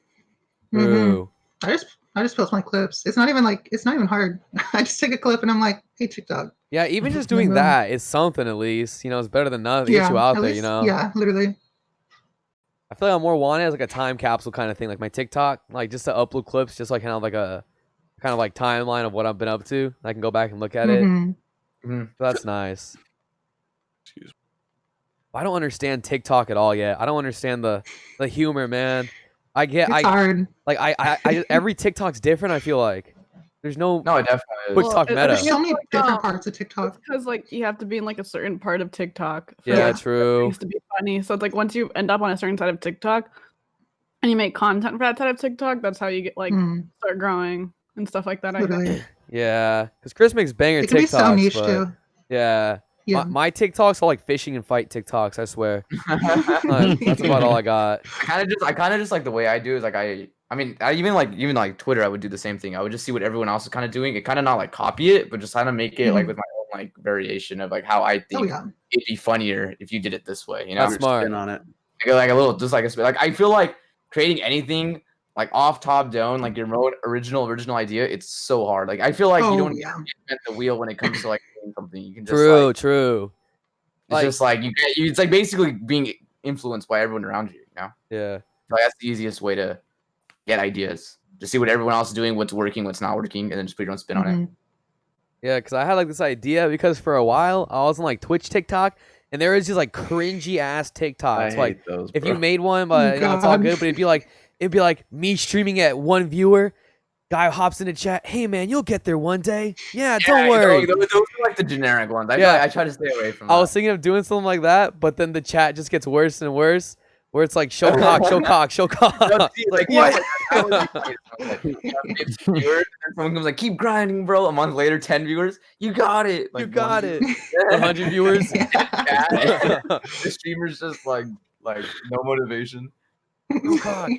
Mhm. True. I just post my clips. It's not even hard. I just take a clip and I'm like, hey TikTok. Yeah, even just Boom, doing boom. that is something at least. You know, it's better than nothing. It gets you out at there, least- you know? Yeah, literally. I feel like I'm more wanted as like a time capsule kind of thing. Like my TikTok, like just to upload clips, just like kind of like a kind of like timeline of what I've been up to. I can go back and look at it. Mhm. So that's nice. Excuse me. I don't understand TikTok at all yet. I don't understand the humor, man. It's hard. like I every TikTok's different. I feel like there's no No, it definitely is. Quick talk it- meta. There's so many like, different parts of TikTok. Because like you have to be in like a certain part of TikTok for yeah, Yeah. true. things to be funny. So it's like once you end up on a certain side of TikTok and you make content for that side of TikTok, that's how you get like Mm, start growing and stuff like that. I guess. literally. Yeah, because Chris makes banger It can be TikToks. so niche but too. yeah, Yeah. my TikToks are like fishing and fight TikToks. I swear. Like, that's about all I got. I kind of just like the way I do is like I mean I even like Twitter I would do the same thing. I would just see what everyone else is kind of doing. It kind of not like copy it, but just kind of make it like Mhm. with my own like variation of like how I Oh think yeah. it'd be funnier if you did it this way. You know, That's Your smart. spin on it. like a little just like a spin. Like I feel like creating anything like off top down like your own original idea. It's so hard. Like I feel like you Oh don't yeah. invent the wheel when it comes to like doing something. You can just True, like, true. it's Like- just like it's like basically being influenced by everyone around you. You know. Yeah. Like that's the easiest way to get ideas. Just see what everyone else is doing, what's working, what's not working, and then just put your own spin on it. Mhm. Yeah, because I had like this idea because for a while I was on like Twitch TikTok and there was just like cringy ass I TikToks. hate Like those. if bro. you made one, but you know, it's all God. good. But it'd be like me streaming at one viewer. Guy hops in the chat. Hey man, you'll get there one day. Yeah, don't worry. Those are like the generic ones. I, Yeah. yeah. I try to stay away from. I was thinking of doing something like that, but then the chat just gets worse and worse. Where it's like show cock, show cock, show cock. like what? It's viewers, and someone comes like, keep grinding, bro. A month later, 10 viewers. You got it. Like, You got one it. 100 viewers. chat. The streamer's just like no motivation. Show cock.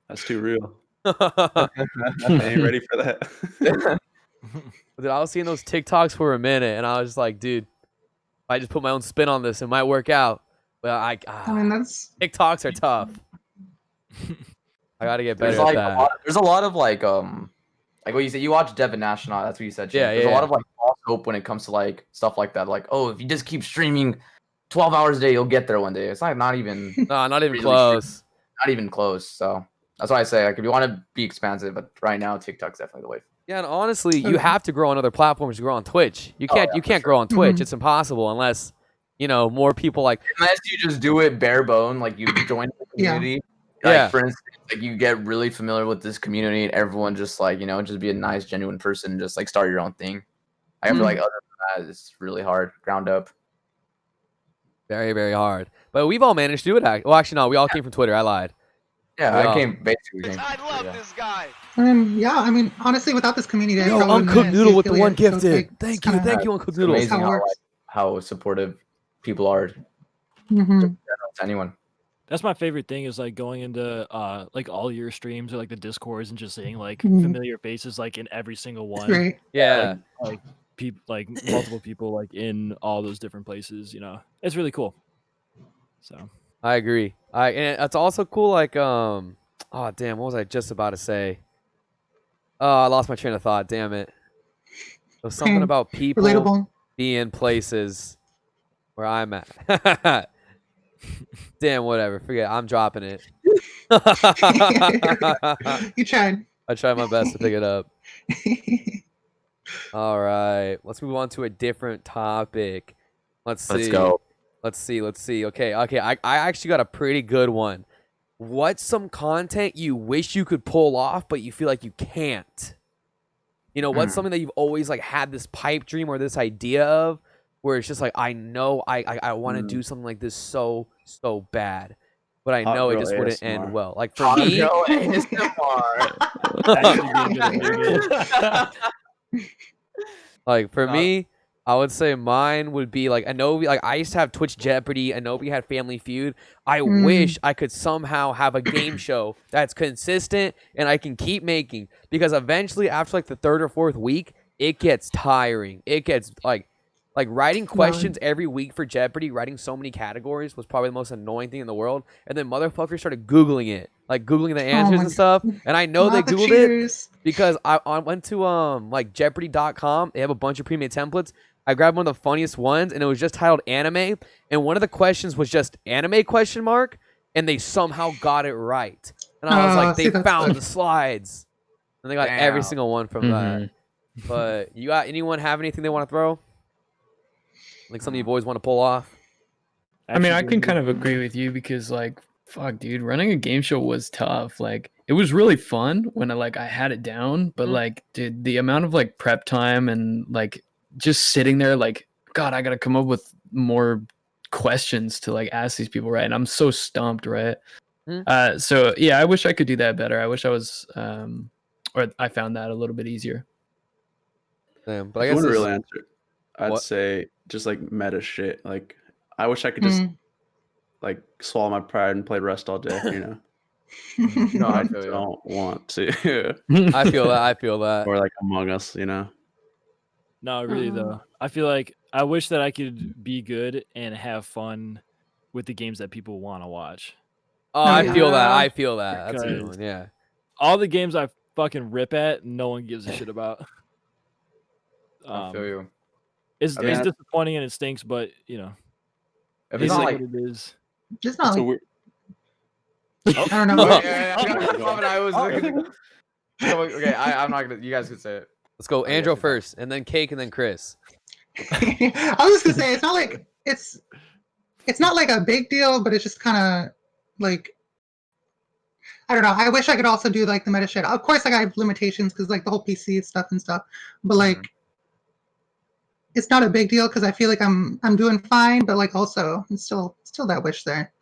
That's too real. I ain't ready for that. Dude, I was seeing those TikToks for a minute, and I was just like, dude, if I just put my own spin on this, it might work out. But I mean that's TikToks are tough. I gotta get better There's at like that. there's a lot of like what you said. You watch Devin Nash, and all, that's what you said. Shane. Yeah, There's yeah, a lot of like false hope when it comes to like stuff like that. Like, oh, if you just keep streaming 12 hours a day, you'll get there one day. It's like not even No, not even really close. not even close. So that's why I say like if you want to be expansive, but right now TikTok's definitely the way. Yeah, and honestly, you have to grow on other platforms to grow on Twitch. You can't yeah, you for can't sure. grow on Twitch. Mhm. It's impossible unless, more people like Unless you just do it bare bone, like you join the Yeah. community. Yeah. Like for instance, like you get really familiar with this community and everyone just like, just be a nice, genuine person and just like start your own thing. I feel like other than that, it's really hard. Ground up. very, very hard. But we've all managed to do it. Well, actually, no, we all came from Twitter. I lied. Yeah, Yeah. I came basically. I love this guy. Yeah, I mean, honestly, without this community, I Yo, probably wouldn't Uncooked have Noodle with the affiliate, one so it's gifted. like, Thank it's you, kinda- thank you, Uncooked Noodle. Amazing how it how, works. how supportive people are to Mhm. anyone. That's my favorite thing is like going into like all your streams or like the Discords and just seeing like Mhm. familiar faces like in every single It's one. great. Yeah. Like people like multiple people like in all those different places, It's really cool. So I agree. And it's also cool. Like, oh damn, what was I just about to say? Oh, I lost my train of thought. Damn it. It was something Same. about people Relatable. being places where I'm at. Damn, whatever. Forget. I'm dropping it. You tried. I tried my best to pick it up. All right, let's move on to a different topic. Let's see. Let's go. Let's see. Okay. I actually got a pretty good one. What's some content you wish you could pull off, but you feel like you can't? What's something that you've always like had this pipe dream or this idea of, where it's just like I know I want to do something like this so bad, but I Hot know it girl just wouldn't ASMR. end well. Like for Hot me, girl ASMR. actually being good at doing it. like for me, I would say mine would be like Anobi. Like I used to have Twitch Jeopardy. Anobi had Family Feud. I wish I could somehow have a game show that's consistent and I can keep making, because eventually after like the third or fourth week, it gets tiring. It gets like writing questions every week for Jeopardy, writing so many categories was probably the most annoying thing in the world. And then motherfuckers started Googling it, like Googling the answers my and stuff. And I know they Not the Googled it cheaters. because I went to like Jeopardy.com. They have a bunch of pre-made templates. I grabbed one of the funniest ones, and it was just titled anime. And one of the questions was just anime ? And they somehow got it right. And I was like, see, they that's found good. the slides, and they got every Damn. single one from that. But you got anyone have anything they want to throw? Like something you've always want to pull off? I mean, I Actually can being kind of agree with you because, like, fuck, dude, running a game show was tough. Like, it was really fun when I had it down, but like, dude, the amount of like prep time and like just sitting there, like, God, I gotta come up with more questions to like ask these people, right? And I'm so stumped, right? So yeah, I wish I could do that better. I wish I was, or I found that a little bit easier. Damn, but I If guess you want a this- real answer, I'd What? say just like meta shit. Like I wish I could just like swallow my pride and play Rust all day, No, But I I feel you. don't want to. I feel that. I feel that. Or like Among Us, No, really though. I feel like I wish that I could be good and have fun with the games that people want to watch. Oh, I feel that. Yeah. I feel that. That's a good Because- one. Yeah. All the games I fucking rip at, no one gives a shit about. I feel you. It's, I mean, it's that's- disappointing and it stinks, but If it's it's not like like what it is. Just not It's a like, weird. I don't know. I was looking. Okay, I'm not gonna. You guys could say it. Let's go, I guess Andrew it's not- first, and then Cake, and then Chris. I was just gonna say it's not like it's not like a big deal, but it's just kind of like, I don't know. I wish I could also do like the meta shit. Of course, like I have limitations because like the whole PC stuff and stuff, but like it's not a big deal because I feel like I'm doing fine. But like also, it's still that wish there.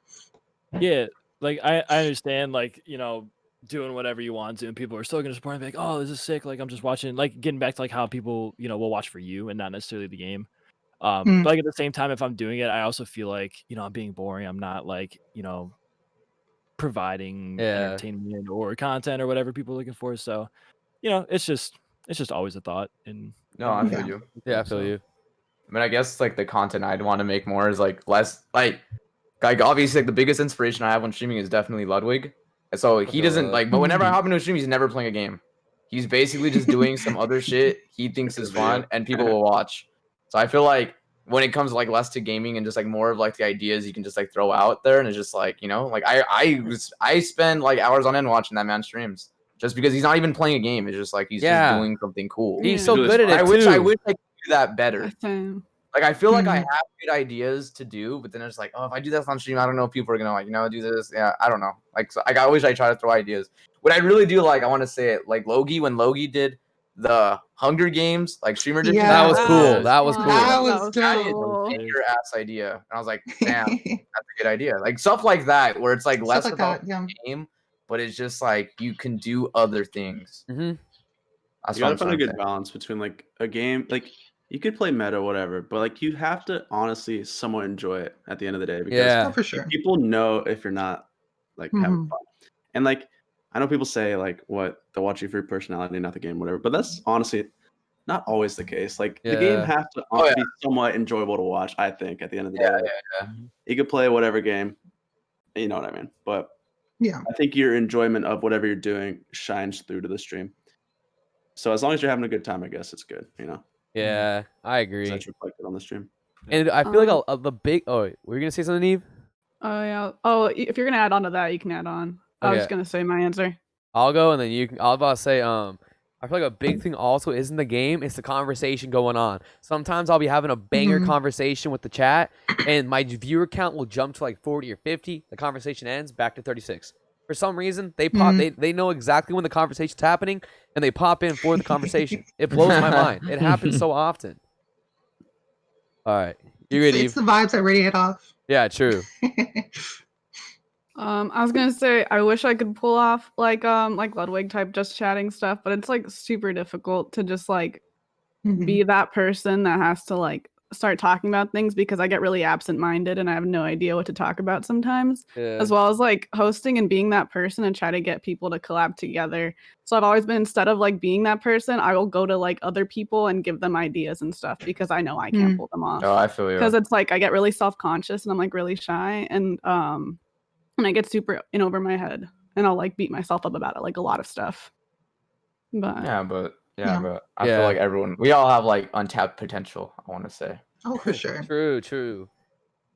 Yeah, like I understand, like, doing whatever you want to, and people are still gonna support and be like, oh, this is sick. Like I'm just watching, like getting back to like how people, will watch for you and not necessarily the game. But like at the same time, if I'm doing it, I also feel like, I'm being boring. I'm not like, providing entertainment or content or whatever people are looking for. So, it's just always a thought. And No, I feel you. Yeah, I feel you. I mean, I guess like the content I'd want to make more is like less like obviously like the biggest inspiration I have when streaming is definitely Ludwig. And so he doesn't like, but whenever I hop into a stream, he's never playing a game. he's basically just doing some other shit he thinks is fun, and people will watch. So I feel like when it comes like less to gaming and just like more of like the ideas you can just like throw out there, and it's just like, you know, like I spend like hours on end watching that man streams just because he's not even playing a game. It's just like he's just doing something cool. He's so good at it I too. wish I could do that better. Same. Like I feel like I have good ideas to do, but then it's like, oh, if I do this on stream, I don't know if people are gonna like, you know, do this. Yeah, I don't know. Like, so, I wish I try to throw ideas. What I really do like, I want to say it, like Logie, when Logie did the Hunger Games, like streamer did. That was cool. That was cool. That was cool. Your ass idea, and I was like, damn, that's a good idea. Like stuff like that, where it's like less like about that, the game, but it's just like you can do other things. Mm-hmm. That's You what gotta I'm find a trying to good say. balance between like a game, like you could play meta, whatever, but like you have to honestly somewhat enjoy it at the end of the day because Yeah. Oh, for sure. people know if you're not like having fun. And like I know people say like what they'll watch you for your personality, not the game, whatever, but that's honestly not always the case. Like the game has to be somewhat enjoyable to watch, I think, at the end of the day. Like, you could play whatever game, you know what I mean? But yeah, I think your enjoyment of whatever you're doing shines through to the stream. So as long as you're having a good time, I guess it's good, you know. Yeah, I agree. That's reflected on the stream. And I feel like the big. Oh, wait, were you gonna say something, Eve? Oh yeah. Oh, if you're gonna add on to that, you can add on. I was Okay. just gonna say my answer. I'll go, and then you can. I was about to say, I feel like a big thing also isn't the game; it's the conversation going on. Sometimes I'll be having a banger conversation with the chat, and my viewer count will jump to like 40 or 50. The conversation ends back to 36. For some reason, they pop. They know exactly when the conversation's happening, and they pop in for the conversation. It blows my mind. It happens so often. All right, you ready? It's the vibes that radiate off. Yeah, true. I was gonna say I wish I could pull off like Ludwig type just chatting stuff, but it's like super difficult to just like be that person that has to like start talking about things because I get really absent-minded and I have no idea what to talk about sometimes. As well as like hosting and being that person and try to get people to collab together. So I've always been, instead of like being that person, I will go to like other people and give them ideas and stuff because I know I can't pull them off. Oh, I feel you. Because it's like I get really self-conscious and I'm like really shy and I get super in over my head and I'll like beat myself up about it, like a lot of stuff. But but I feel like we all have like untapped potential, I want to say. Oh, for sure. True.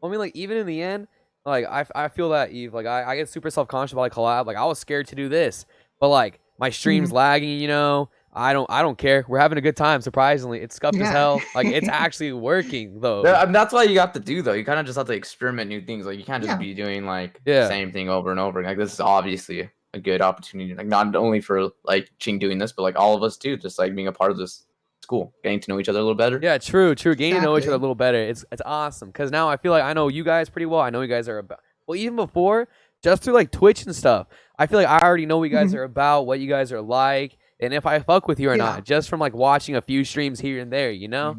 I mean, like even in the end, like I feel that Eve, like I get super self-conscious about like collab. Like I was scared to do this, but like my stream's lagging, you know. I don't care. We're having a good time. Surprisingly, it's scuffed as hell. Like it's actually working though. I mean, that's why you have to do though. You kind of just have to experiment new things. Like you can't just be doing like the same thing over and over. Like this is obviously a good opportunity. Like not only for like Ching doing this, but like all of us too. Just like being a part of this school, getting to know each other a little better. Yeah, true. Getting to know each other a little better. It's awesome because now I feel like I know you guys pretty well. I know you guys are about. Well, even before, just through like Twitch and stuff, I feel like I already know what you guys are about, what you guys are like. And if I fuck with you or not, just from like watching a few streams here and there, you know?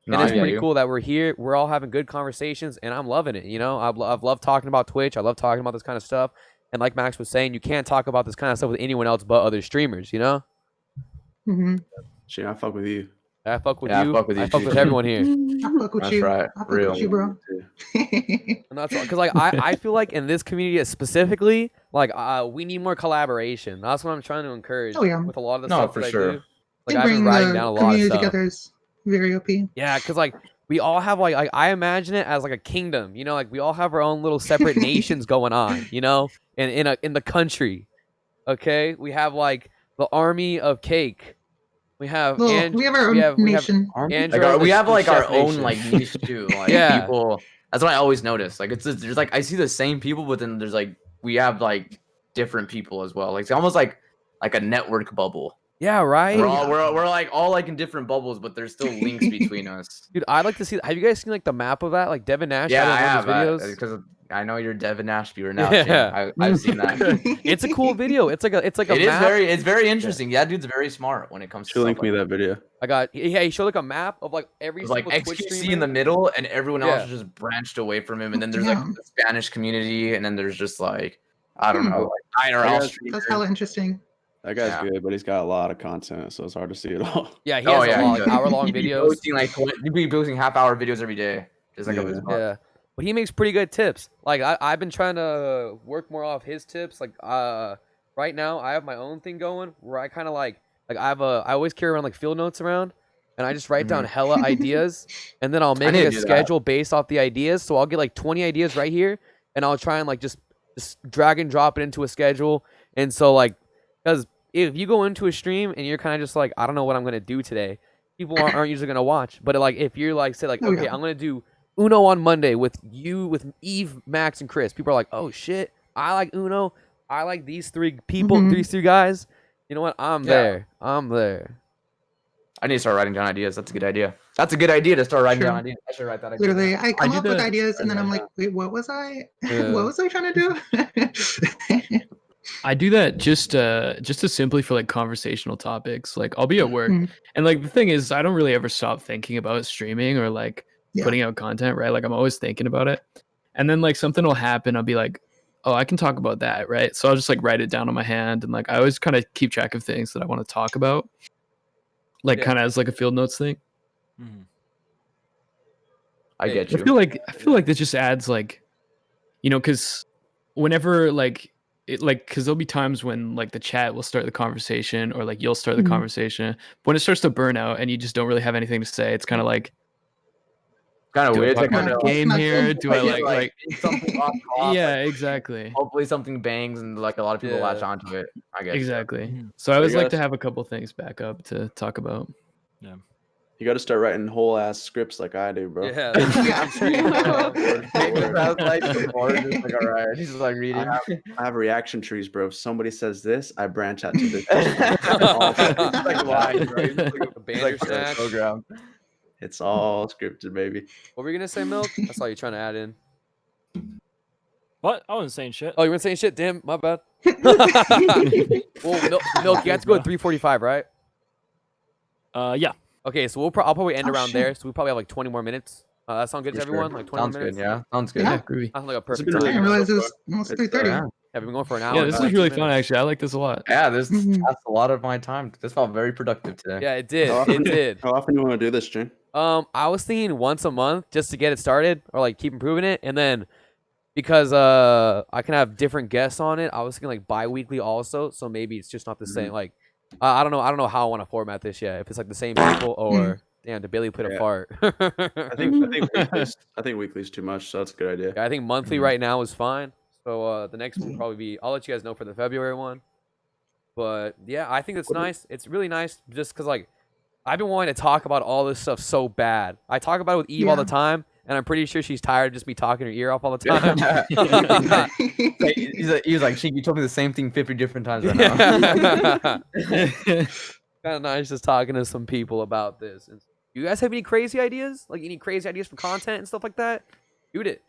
And it's pretty cool that we're here. We're all having good conversations, and I'm loving it, you know? I've loved talking about Twitch. I love talking about this kind of stuff. And like Max was saying, you can't talk about this kind of stuff with anyone else but other streamers, you know? Shit, I fuck with you. I fuck with Yeah, you. I fuck with you I fuck too. with everyone here. I fuck with That's you. right. I fuck Real. with you, bro. And that's because like I feel like in this community specifically, like we need more collaboration. That's what I'm trying to encourage with a lot of the stuff for that sure. I do. Like I've been writing down a lot of community stuff. together is very OP. Yeah, because like we all have like I imagine it as like a kingdom, you know, like we all have our own little separate nations going on, you know, in the country. Okay, we have like the army of cake. We have we have our own nation. We have like our own like niche too. Like Yeah. people. That's what I always notice. Like there's like I see the same people, but then there's like we have like different people as well. Like it's almost like a network bubble. Yeah, right. We're like all like in different bubbles, but there's still links between us. Dude, I'd like to see. Have you guys seen like the map of that? Like Devin Nash. Yeah, I had have one of those videos. because I know you're Devin Nash viewer now. Yeah. I've seen that. It's a cool video. It's like a It is map. it's very interesting. Yeah, dude's very smart when it comes to Should link stuff me like that video. He showed like a map of like every There's like single Twitch XQC streamer. in the middle, and everyone else is just branched away from him. And then there's like the Spanish community, and then there's just like I don't know, like IRL streamers. That's hella interesting. That guy's good, but he's got a lot of content, so it's hard to see it all. Yeah, he has a lot of hour-long He'd be videos. You'd be posting half-hour videos every day, just like yeah. But he makes pretty good tips. Like I've been trying to work more off his tips. Like right now I have my own thing going where I kind of like Like I always carry around like field notes around, and I just write down hella ideas, and then I'll make need like, to a do schedule based off the ideas. So I'll get like 20 ideas right here, and I'll try and like just drag and drop it into a schedule. And so like, because if you go into a stream and you're kind of just like, I don't know what I'm gonna do today, people aren't usually gonna watch. But like if you're like say like, okay, I'm gonna do Uno on Monday with Eve, Max, and Chris. People are like, oh shit, I like Uno. I like these three people, these three guys. You know what? I'm there. I'm there. I need to start writing down ideas. That's a good idea. That's a good idea to start writing down ideas. I should write that idea. Literally, I come up with ideas and then I'm like, wait, what was I? What was I trying to do? I do that just to simply for like conversational topics. Like I'll be at work, and like the thing is, I don't really ever stop thinking about streaming or like putting out content, right? Like I'm always thinking about it, and then like something will happen. I'll be like, oh, I can talk about that, right? So I'll just like write it down on my hand, and like I always kind of keep track of things that I want to talk about, like kind of as like a field notes thing. I get you. I feel like this just adds like, you know, because whenever like it like because there'll be times when like the chat will start the conversation or like you'll start the conversation, but when it starts to burn out and you just don't really have anything to say, it's kind of like kind of weird. Do I Like talk about game here? Do I like something off top, yeah, like, exactly. hopefully something bangs and like a lot of people latch onto it. I guess Exactly. So I always like to have a couple things back up to talk about. Yeah. You got to start writing whole ass scripts like I do, bro. Yeah. All right. He's just like reading. I have reaction trees, bro. If somebody says this, I branch out to this. It's like lines, right? It's like A banner snack. program. It's all scripted, baby. What were you gonna say, Milk? I saw you trying to add in. What? I wasn't saying shit. Oh, you weren't saying shit. Damn, my bad. Well, Milk, you have to go at 3:45, right? Yeah. Okay, so I'll probably end around there. So we probably have like 20 more minutes. That sound good to everyone? Like 20 Sounds more minutes. good. Yeah. Sounds good. Yeah, groovy. Sounds like a perfect been time. I didn't realize it was almost It's, 3:30. Yeah, we've been going for an hour. Yeah, and this is 22 really fun minutes. actually. I like this a lot. Yeah, that's a lot of my time. This felt very productive today. Yeah, it did. How often- It did. How often do you want to do this, stream? I was thinking once a month just to get it started or like keep improving it, and then because I can have different guests on it, I was thinking like bi-weekly also. So maybe it's just not the same. Like I don't know how I want to format this yet. If it's like the same people or damn, did Bailey put a fart? I think weekly's too much, so that's a good idea. Yeah, I think monthly right now is fine. So the next one will probably be. I'll let you guys know for the February one. But yeah, I think it's nice. It's really nice just because like I've been wanting to talk about all this stuff so bad. I talk about it with Eve all the time, and I'm pretty sure she's tired of just me talking her ear off all the time. He's like, Sheik, you told me the same thing 50 different times right now. Kind of nice just talking to some people about this. And you guys have any crazy ideas? Like any crazy ideas for content and stuff like that? Shoot it.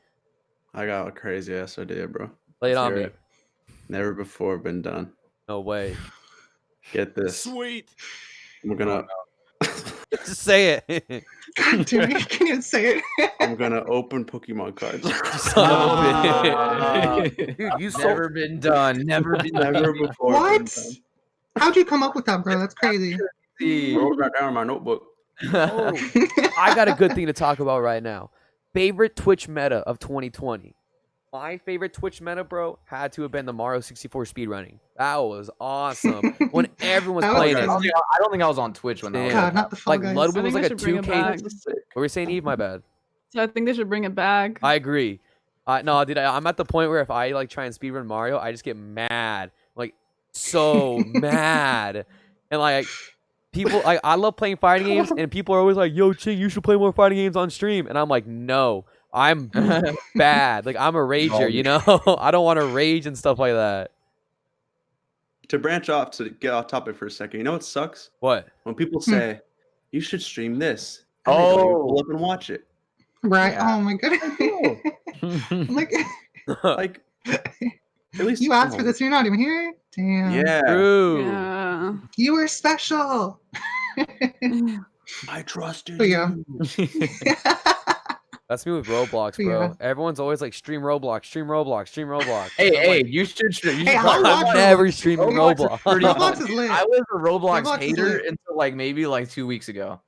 I got a crazy ass idea, bro. Lay it Let's on hear me. it. Never before been done. No way. Get this. Sweet. I'm gonna Just say it. God damn it, can you say it? I'm gonna open Pokemon cards. Son of a bitch. Dude, you Never been done. Never been Never before. been What? done. How'd you come up with that, bro? That's crazy. Wrote that down in my notebook. Oh, I got a good thing to talk about right now. Favorite Twitch meta of 2020. My favorite Twitch meta, bro, had to have been the Mario 64 speedrunning. That was awesome. When everyone was That was playing I it. don't think I was on Twitch when that was Damn. God, not the Fall Like Guys. Ludwig I was think like a they should bring it 2K. back. What were you saying, Eve? My bad. So I think they should bring it back. I agree. No, dude, I'm at the point where if I like try and speedrun Mario, I just get mad, like so mad, and like people, like I love playing fighting games, and people are always like, "Yo, Ching, you should play more fighting games on stream," and I'm like, "No, I'm bad. Like I'm a rager, you know. I don't want to rage and stuff like that." To branch off to get off topic for a second, you know what sucks? What? When people say you should stream this, everybody will pull up and watch it. Right? Yeah. Oh my goodness. Like, Like, at least you asked for this, you're not even here? Damn. Yeah, True. Yeah. You were special. I trusted But yeah. you. That's me with Roblox, bro. Yeah. Everyone's always like, stream Roblox, stream Roblox, stream Roblox. Hey, you should stream. Hey, I'll I'm watch never streaming Roblox is Roblox. pretty Roblox is lit. I was a Roblox Roblox is hater lit. until like maybe like 2 weeks ago.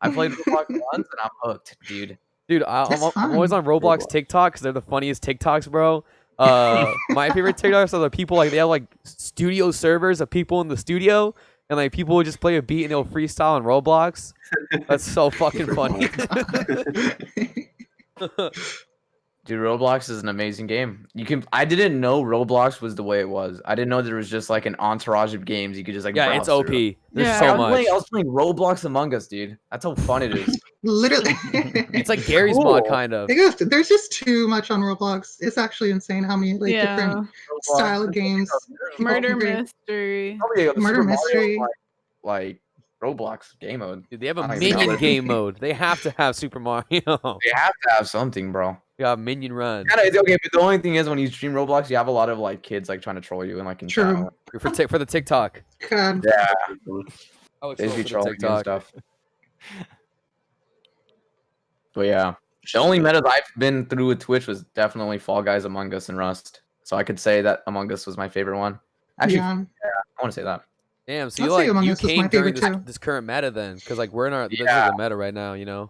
I played Roblox once and I'm hooked, dude. Dude, That's I'm always on fun. Roblox TikTok because they're the funniest TikToks, bro. My favorite TikToks are the people like they have like studio servers of people in the studio, and like people would just play a beat and they'll freestyle on Roblox. That's so fucking funny. Dude, Roblox is an amazing game. I didn't know Roblox was the way it was. I didn't know there was just like an entourage of games you could just like Yeah, browse it's OP. through. There's Yeah. so I much. was playing Roblox Among Us, dude. That's how fun it is. Literally. It's like Gary's mod, Cool. kind of. There's just too much on Roblox. It's actually insane how many like different style of games. people Murder can create. mystery. Probably a Murder Super Mario, mystery. like Roblox game mode. Dude, they have a I don't even minion know. game mode. They have to have Super Mario. They have to have something, bro. Yeah, minion run. Okay, but the only thing is when you stream Roblox, you have a lot of like kids like trying to troll you and like in chat. True. For the TikTok. God. Yeah, I would they troll be for the trolling and TikTok. stuff. But yeah, the only metas I've been through with Twitch was definitely Fall Guys, Among Us, and Rust. So I could say that Among Us was my favorite one. Actually, Yeah. I want to say that. Damn, so I'd you say like Among you Us was came my during favorite this too. current meta then, because like we're in our this is Yeah. the meta right now, you know.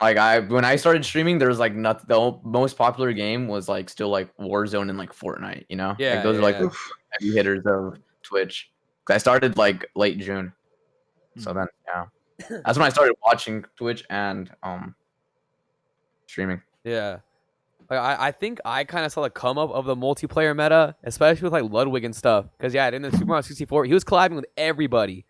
Like when I started streaming, there was like the most popular game was like still like Warzone and like Fortnite. You know, Yeah, like those are like yeah. the Oof. heavy hitters of Twitch. 'Cause I started like late June, so then yeah, that's when I started watching Twitch and streaming. Yeah. Like I think I kind of saw the come up of the multiplayer meta, especially with like Ludwig and stuff. Because yeah, in the Super Mario 64, he was collabing with everybody.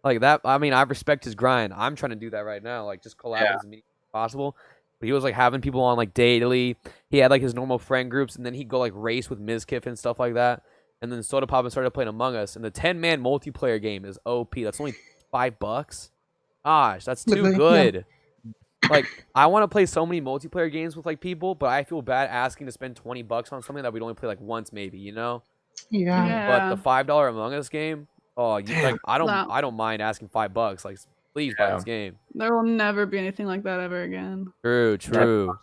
Like that, I mean, I respect his grind. I'm trying to do that right now, like just collab with as many as possible. But he was like having people on like daily. He had like his normal friend groups, and then he'd go like race with MizKiff and stuff like that. And then Soda Pop started playing Among Us, and the 10-man multiplayer game is OP. That's only $5. Gosh, that's too Literally, yeah. good. Like I want to play so many multiplayer games with like people, but I feel bad asking to spend $20 on something that we'd only play like once, maybe, you know. Yeah. But the $5 Among Us game, oh, you like I No. don't mind asking $5. Like, please buy this game. There will never be anything like that ever again. True.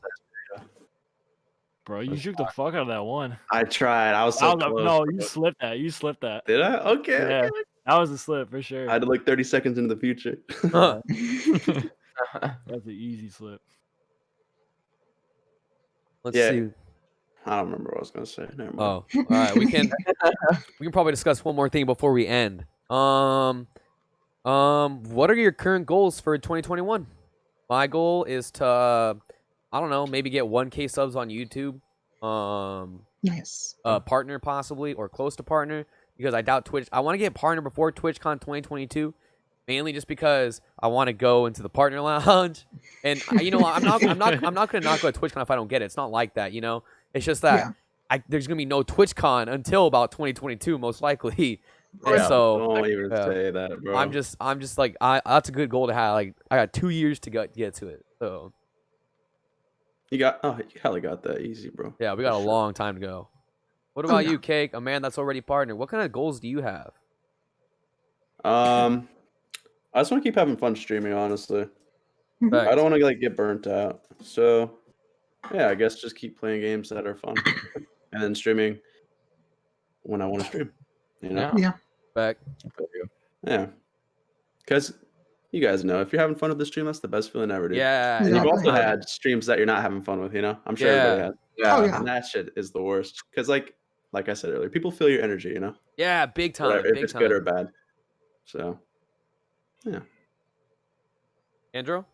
Bro, you shook the fuck out of that one. I tried. I was so close. No, bro. you slipped that. You slipped that. Did I? Okay. Yeah, okay. that was a slip for sure. I had to look 30 seconds into the future. Huh. That's an easy slip. Let's Yeah. see. I don't remember what I was gonna say. Never mind. Oh, all right. We can probably discuss one more thing before we end. What are your current goals for 2021? My goal is to, I don't know, maybe get 1K subs on YouTube. Nice. Partner possibly, or close to partner, because I doubt Twitch. I want to get partner before TwitchCon 2022, mainly just because I want to go into the partner lounge. And you know, I'm not gonna not go to TwitchCon if I don't get it. It's not like that, you know. It's just that there's gonna be no TwitchCon until about 2022, most likely. And so Don't even say that, bro. I'm just like that's a good goal to have. Like I got 2 years to get to it. So you hella got that easy, bro. yeah, we got For a sure. long time to go. What about yeah. you, Cake? A man that's already partnered. What kind of goals do you have? I just want to keep having fun streaming, honestly. Facts. I don't want to like get burnt out. So yeah, I guess just keep playing games that are fun, and then streaming when I want to stream. You know? Yeah. Back. Yeah. Because you guys know, if you're having fun with the stream, that's the best feeling ever, dude. Yeah. And you've Exactly. also had streams that you're not having fun with, you know? I'm sure Yeah. everybody has. Oh, yeah. And that shit is the worst. Because like I said earlier, people feel your energy, you know? Yeah, big time. Whatever, if Big it's time. good or bad. So yeah. Andrew?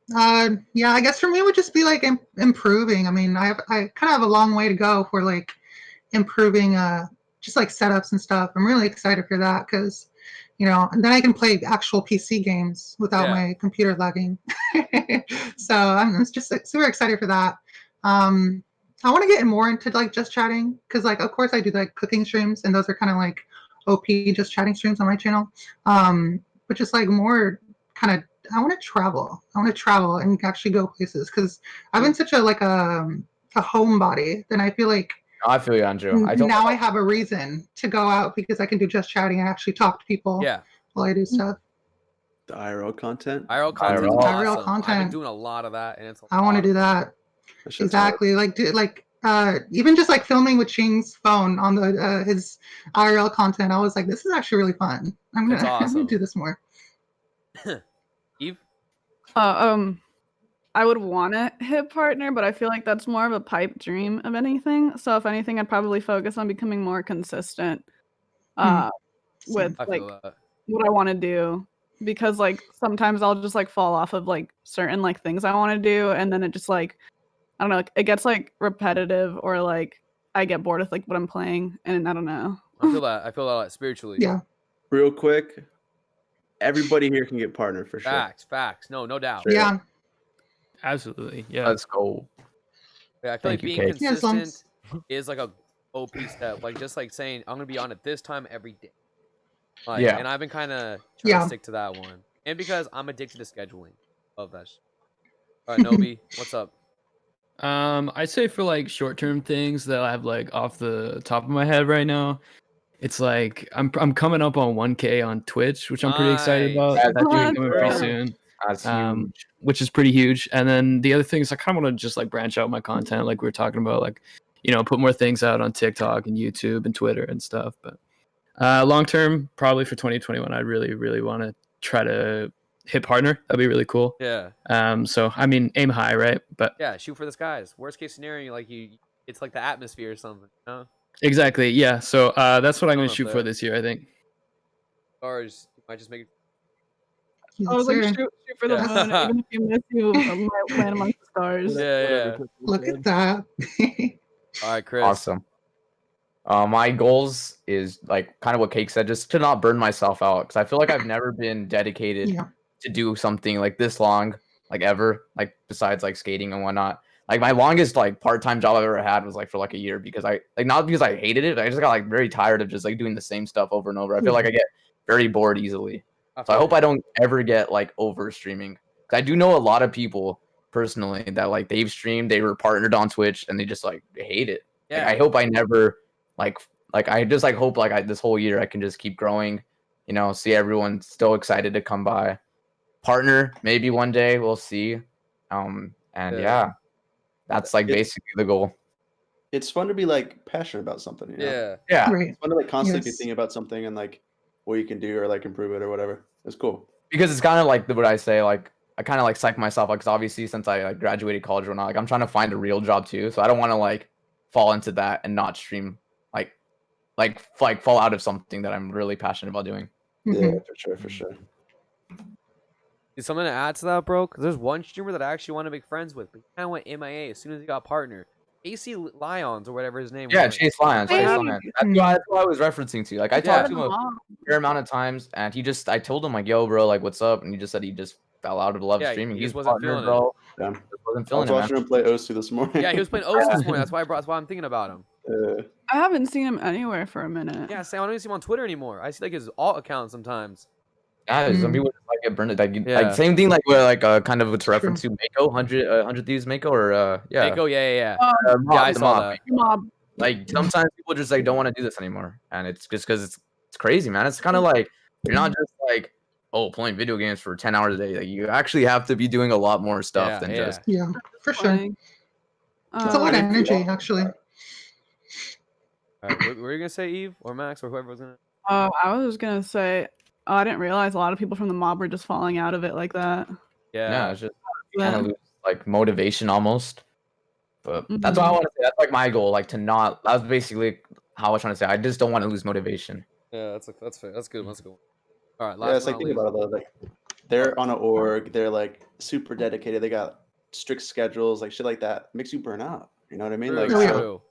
Yeah, I guess for me it would just be like improving. I mean, I kind of have a long way to go for like improving just like setups and stuff. I'm really excited for that because, you know, and then I can play actual PC games without my computer lagging. So I'm just super excited for that. I want to get more into like just chatting because like of course I do like cooking streams and those are kind of like OP just chatting streams on my channel. But just like more kind of I want to travel. I want to travel and actually go places because I've been such a like a homebody. Then I feel like I feel you, Andrew. now I have a reason to go out because I can do just chatting and actually talk to people Yeah. while I do stuff. The IRL content. IRL content. IRL. IRL Awesome. I've been content. doing a lot of that, and it's. I want to do that. That shit's hard. Exactly. Like even just like filming with Ching's phone on the his IRL content. I was like, this is actually really fun. I'm That's gonna awesome. do this more. Eve? I would want to hit partner, but I feel like that's more of a pipe dream of anything. So if anything, I'd probably focus on becoming more consistent. With I like feel that. what I want to do, because like sometimes I'll just like fall off of like certain like things I want to do, and then it just like I don't know, it gets like repetitive, or like I get bored with like what I'm playing, and I don't know. I feel that spiritually. Yeah. Real quick, everybody here can get partner for sure. Facts. No doubt. Straight Yeah. up. Absolutely. Yeah. Let's go. Yeah, I feel Thank like you, being Kate. Yeah, as long as- consistent is like a OP step. Like just like saying I'm gonna be on at this time every day. Like, Yeah. and I've been kind of trying Yeah. to stick to that one, and because I'm addicted to scheduling. Love that shit. All right, Nobi, what's up? I'd say for like short-term things that I have like off the top of my head right now, it's like I'm coming up on 1K on Twitch, which I'm pretty excited about. Nice. Yeah, that's That's huge, coming bro. pretty soon. That's huge. Which is pretty huge. And then the other thing is I kind of want to just like branch out my content, like we were talking about, like, you know, put more things out on TikTok and YouTube and Twitter and stuff. But long term, probably for 2021, I really want to try to hit partner. That'd be really cool. Yeah. So I mean, aim high, right? But Yeah, shoot for the skies. Worst case scenario, like it's like the atmosphere or something. You know? exactly, yeah. So that's what I'm Going gonna up shoot for there. this year, I think. Stars might just make it. Yes, I was like, sir. shoot for the Yeah. moon. Even if you miss, you might land amongst the stars. Yeah. Look at that. All right, Chris. Awesome. My goals is like kind of what Cake said, just to not burn myself out, because I feel like I've never been dedicated Yeah. to do something like this long, like ever, like besides like skating and whatnot. Like my longest like part-time job I've ever had was like for like a year, because I like, not because I hated it, I just got like very tired of just like doing the same stuff over and over. I feel like I get very bored easily. So I hope I don't ever get like over streaming. 'Cause I do know a lot of people personally that like they've streamed, they were partnered on Twitch, and they just like hate it. Like, Yeah. I hope I never like I just like hope like this whole year I can just keep growing, you know, see everyone still excited to come by. Partner maybe one day, we'll see. And yeah, that's like It's- basically the goal. It's fun to be like passionate about something. You know? Yeah. Yeah, Right. It's fun to like constantly be Yes. thinking about something and like what you can do or like improve it or whatever. It's cool. because it's kind of like what I say, like I kind of like psych myself, like, 'cause obviously since I like graduated college or not, like I'm trying to find a real job too, so I don't want to like fall into that and not stream, like fall out of something that I'm really passionate about doing. Mhm. Yeah, for sure, for sure. Is something to add to that, bro? Because there's one streamer that I actually want to make friends with, but he kind of went MIA as soon as he got partner. AC Lyons or whatever his name Yeah, was. Chase Lyons. Chase Hey. Lyons. That's what I was referencing to. Like I Yeah. talked to him a fair amount of times, and I told him like, "Yo, bro, like, what's up?" And he just said he just fell out of love Yeah, streaming. he He's just wasn't partnered, feeling it. bro. Yeah. Just wasn't I feeling was it, man. watching him play Osu this morning. Yeah, he was playing Osu this morning. That's why I'm thinking about him. I haven't seen him anywhere for a minute. Yeah, I don't even see him on Twitter anymore. I see like his alt account sometimes. Yeah, some Mhm. people just like get burned. Yeah. Like same thing, like where like kind of it's a reference to Mako, 100 Thieves Mako, or yeah, Mako, yeah. Mob, Yeah, I the saw Mob. that. Mob. Like sometimes people just like don't want to do this anymore, and it's just because it's crazy, man. It's kind of like you're not just like playing video games for 10 hours a day. Like you actually have to be doing a lot more stuff than just Yeah, for sure. Playing. It's a lot of energy, actually. All right, what were you gonna say, Eve or Max or whoever was gonna? I was gonna say, I didn't realize a lot of people from the mob were just falling out of it like that. yeah, it's just you kind Yeah. of lose like motivation almost. But that's what I want to say. That's like my goal, like to not. That's basically how I was trying to say. I just don't want to lose motivation. Yeah, that's fair. That's good. That's good. All right, Yeah, last it's like but think not about it though. Like they're on an org, they're like super dedicated. They got strict schedules, like shit like that. Makes you burn out. You know what I mean? least. Like yeah. True.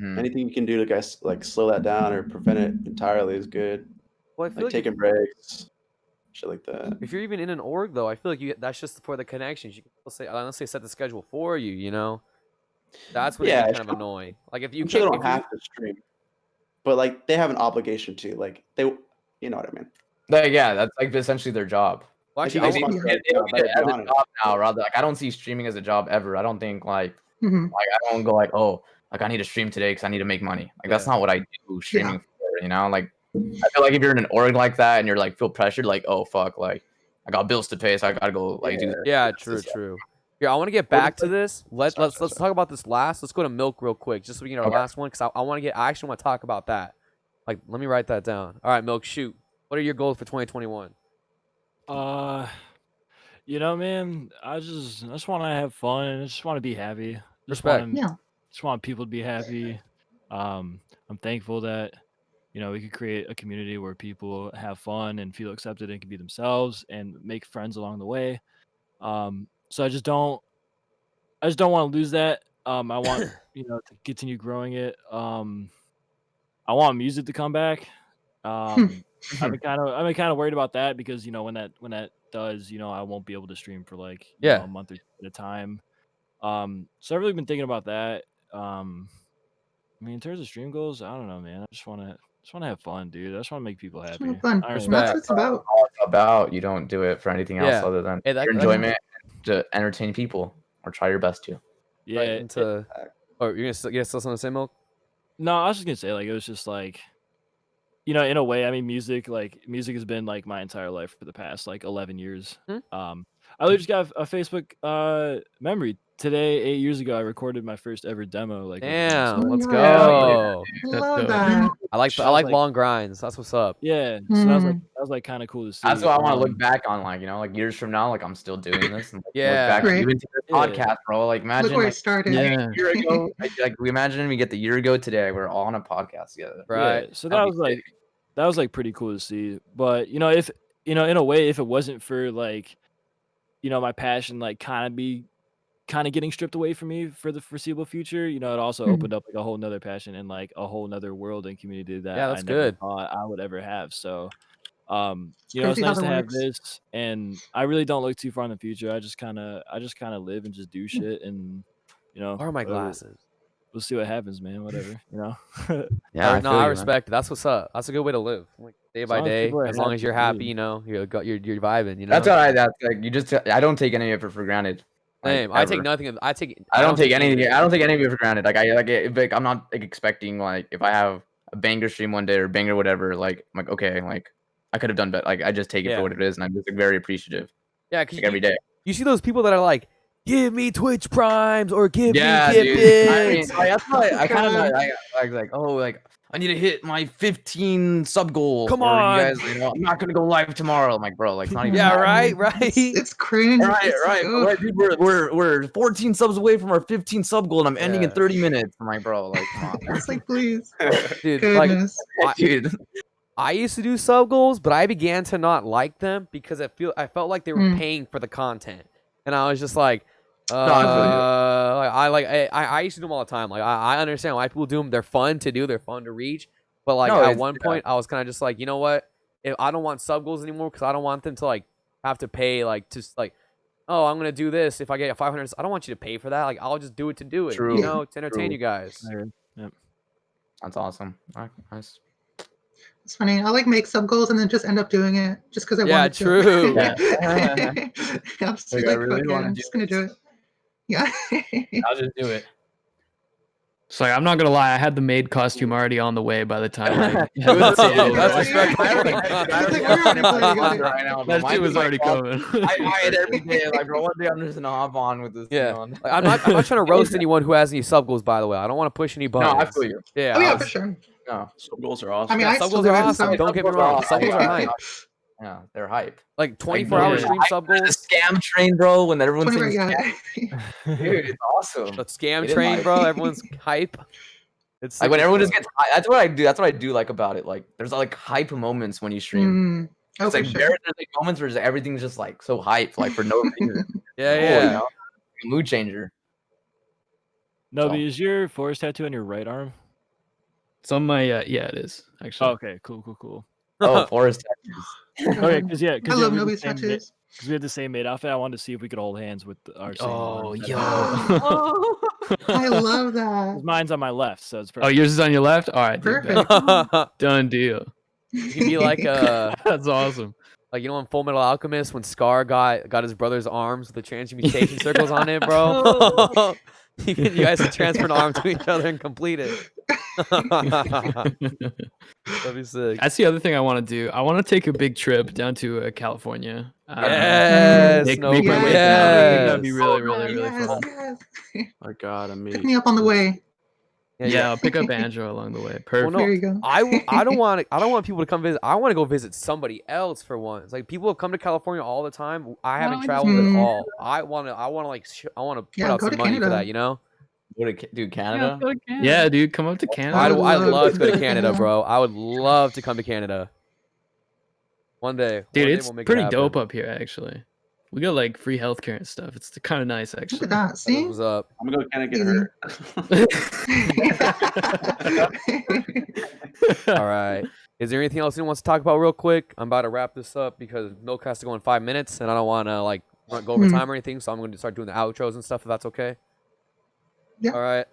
Mhm. anything you can do to guys like slow that down or prevent it entirely is good. Well, I feel Like like taking breaks, shit like that. if you're even in an org though, I feel like that's just for the connections. You can still say unless they set the schedule for you, you know. That's when Yeah, it gets kind of annoying. Like if you I'm sure they can't, don't have to stream, but like they have an obligation to. Like they, you know what I mean? Like, yeah, that's like essentially their job. well, If actually, you I guys want- want They to don't get it better as be a on it. job now. Rather, like I don't see streaming as a job ever. I don't think like Mhm. I don't go like, oh, like I need to stream today because I need to make money. Like that's Yeah. not what I do streaming for. You know, like I feel like if you're in an org like that and you're like feel pressured, like oh fuck, like I got bills to pay, so I gotta go like do this. yeah, true. Here, I want to get back to this. Let's talk about this last. Let's go to Milk real quick, just so we can get our last one, because I want to get. I actually want to talk about that. Like, let me write that down. All right, Milk, shoot. What are your goals for 2021? You know, man, I just want to have fun. I just want to be happy. Just Respect. want Yeah. just want people to be happy. I'm thankful that we could create a community where people have fun and feel accepted and can be themselves and make friends along the way. So I just don't want to lose that. I want to continue growing it. I want music to come back. I've been kind of worried about that because when that does, I won't be able to stream for like a month or two at a time. So I've really been thinking about that. In terms of stream goals, I don't know, man. I just want to have fun, dude. I just want to make people happy. Fun. I don't That's really- what it's about. All it's about. You don't do it for anything else Yeah. other than Hey, that- your enjoyment to entertain people or try your best to. Yeah. Or you're gonna still something to say, Milk? No, I was just gonna say like it was just like, in a way, music has been like my entire life for the past like 11 years. I literally just got a Facebook memory today. 8 years ago, I recorded my first ever demo. Like, Damn, let's Yeah. go. Love that. I like long grinds. That's what's up. Yeah, so that was like kind of cool to see. That's what I want to look back on, like years from now, like I'm still doing this. And, Yeah. look back Great. even to this podcast, bro. Like imagine Look where like, it started. Yeah. a year ago, like we imagine we get the year ago today. We're all on a podcast together. Right. Yeah, so that was like pretty cool to see. But if in a way, if it wasn't for like my passion like kind of getting stripped away from me for the foreseeable future, it also opened up like a whole nother passion and like a whole nother world and community that Yeah, that's I never good. thought I would ever have. So it's crazy how nice that to have works. this, and I really don't look too far in the future. I just kind of live and just do shit, and Where are my whatever. glasses? We'll see what happens, man. Whatever. Yeah, I respect it. That's what's up. That's a good way to live. Like day by long as day. people are As long as happy, you're happy, dude. you're vibing. That's what that's like. I don't take any of it for granted. Like, Same. I take ever. nothing. I don't take any. anything. I don't take any of it for granted. Like I'm not like expecting like if I have a banger stream one day or banger whatever. Like I'm like okay, like I could have done better. Like I just take it for what it is, and I'm just like, very appreciative. Yeah, because Like, every day. you see those people that are like, give me Twitch Primes or give me gift dude. bits. That's why I kind of like oh like I need to hit my 15 sub goal. Come or on. you guys. I'm not gonna go live tomorrow. I'm like bro, like it's not even. Yeah, that. right. It's cringe. Right. It's Right, dude, we're 14 subs away from our 15 sub goal, and I'm ending in Yeah. 30 minutes. I'm like, bro, like, come on, It's like, please. Dude, Goodness. dude. I used to do sub goals, but I began to not like them because I felt like they were paying for the content, and I was just like, I used to do them all the time. Like I understand why people do them. They're fun to do. They're fun to reach. But like at one point, I was kind of just like, you know what? If I don't want sub goals anymore because I don't want them to like have to pay like just like, oh, I'm gonna do this if I get 500. I don't want you to pay for that. Like I'll just do it to do it. True. You know, to entertain True. you guys. Yep. That's awesome. All right, nice. It's funny. I like make sub goals and then just end up doing it just because I want to. True. Yeah. I'm just Like, like, I really fuck it, wanna I'm do just gonna do it. Yeah. I'll just do it. So I'm not gonna lie, I had the maid costume already on the way by the time. That's respectful. That shit was already coming. I buy it every day. Like, bro, one day I'm just gonna hop on with this Yeah. thing on. Like, I'm not trying to roast anyone who has any sub goals. By the way, I don't want to push any buttons. No, I feel you. Yeah. Oh yeah, for sure. No, Sub goals are awesome. I mean, I sub still goals do are it, awesome. so- Don't get me wrong. Sub goals are hype. Yeah, they're hype. Like 24-hour dude, stream sub The goals. scam train, bro. When everyone's 20 saying, yeah. dude, it's awesome. The scam It is train, hype. bro. Everyone's hype. It's Like when super everyone just fun. gets hype. That's what I do. That's what I do like about it. Like there's like hype moments when you stream. Oh, It's for like sure. there's like moments where just everything's just like so hype, like for no reason. Yeah, Cool, yeah. you know? Mood changer. Nobi, is your forest tattoo on your right arm? It's on my yeah, it is Oh, actually. okay, cool. Oh, forest tattoos. Okay, because I love Nobi's tattoos. Because we had the same maid outfit. I wanted to see if we could hold hands with our same. Oh, arms. yo. Oh. I love that. 'Cause mine's on my left, so it's Oh, perfect. yours is on your left. All right, dude, Perfect. done deal. You could be like That's awesome. like in Full Metal Alchemist when Scar got his brother's arms with the transmutation circles on it, bro. You guys can transfer an arm to each other and complete it. That'd be sick. That's the other thing I want to do. I want to take a big trip down to California. Yes, make no, my way down. I think yes. that'd be really, really, really Yes, fun. yes. I gotta meet. Pick me up on the way. Yeah, I'll pick up Andrew along the way. Well, Perfect. no, There you go. I don't want people to come visit. I want to go visit somebody else for once. Like people have come to California all the time. I haven't No, traveled Mm. at all. I want to put Yeah, out go some to money for Canada. that. You know? Dude, Yeah, Canada. let's go to Canada. Yeah, dude, come up to Canada. I I'd would love to go to love Canada, to. bro. I would love to come to Canada. One day. Dude, One day it's we'll make it pretty happen. dope up here, actually. We got like free healthcare and stuff. It's kind of nice, Look actually. at that. That's See? what's up. I'm gonna go kind of get hurt. All right. Is there anything else anyone wants to talk about real quick? I'm about to wrap this up because Milk has to go in 5 minutes, and I don't want to like go over time or anything. So I'm going to start doing the outros and stuff if that's okay. Yeah. All right.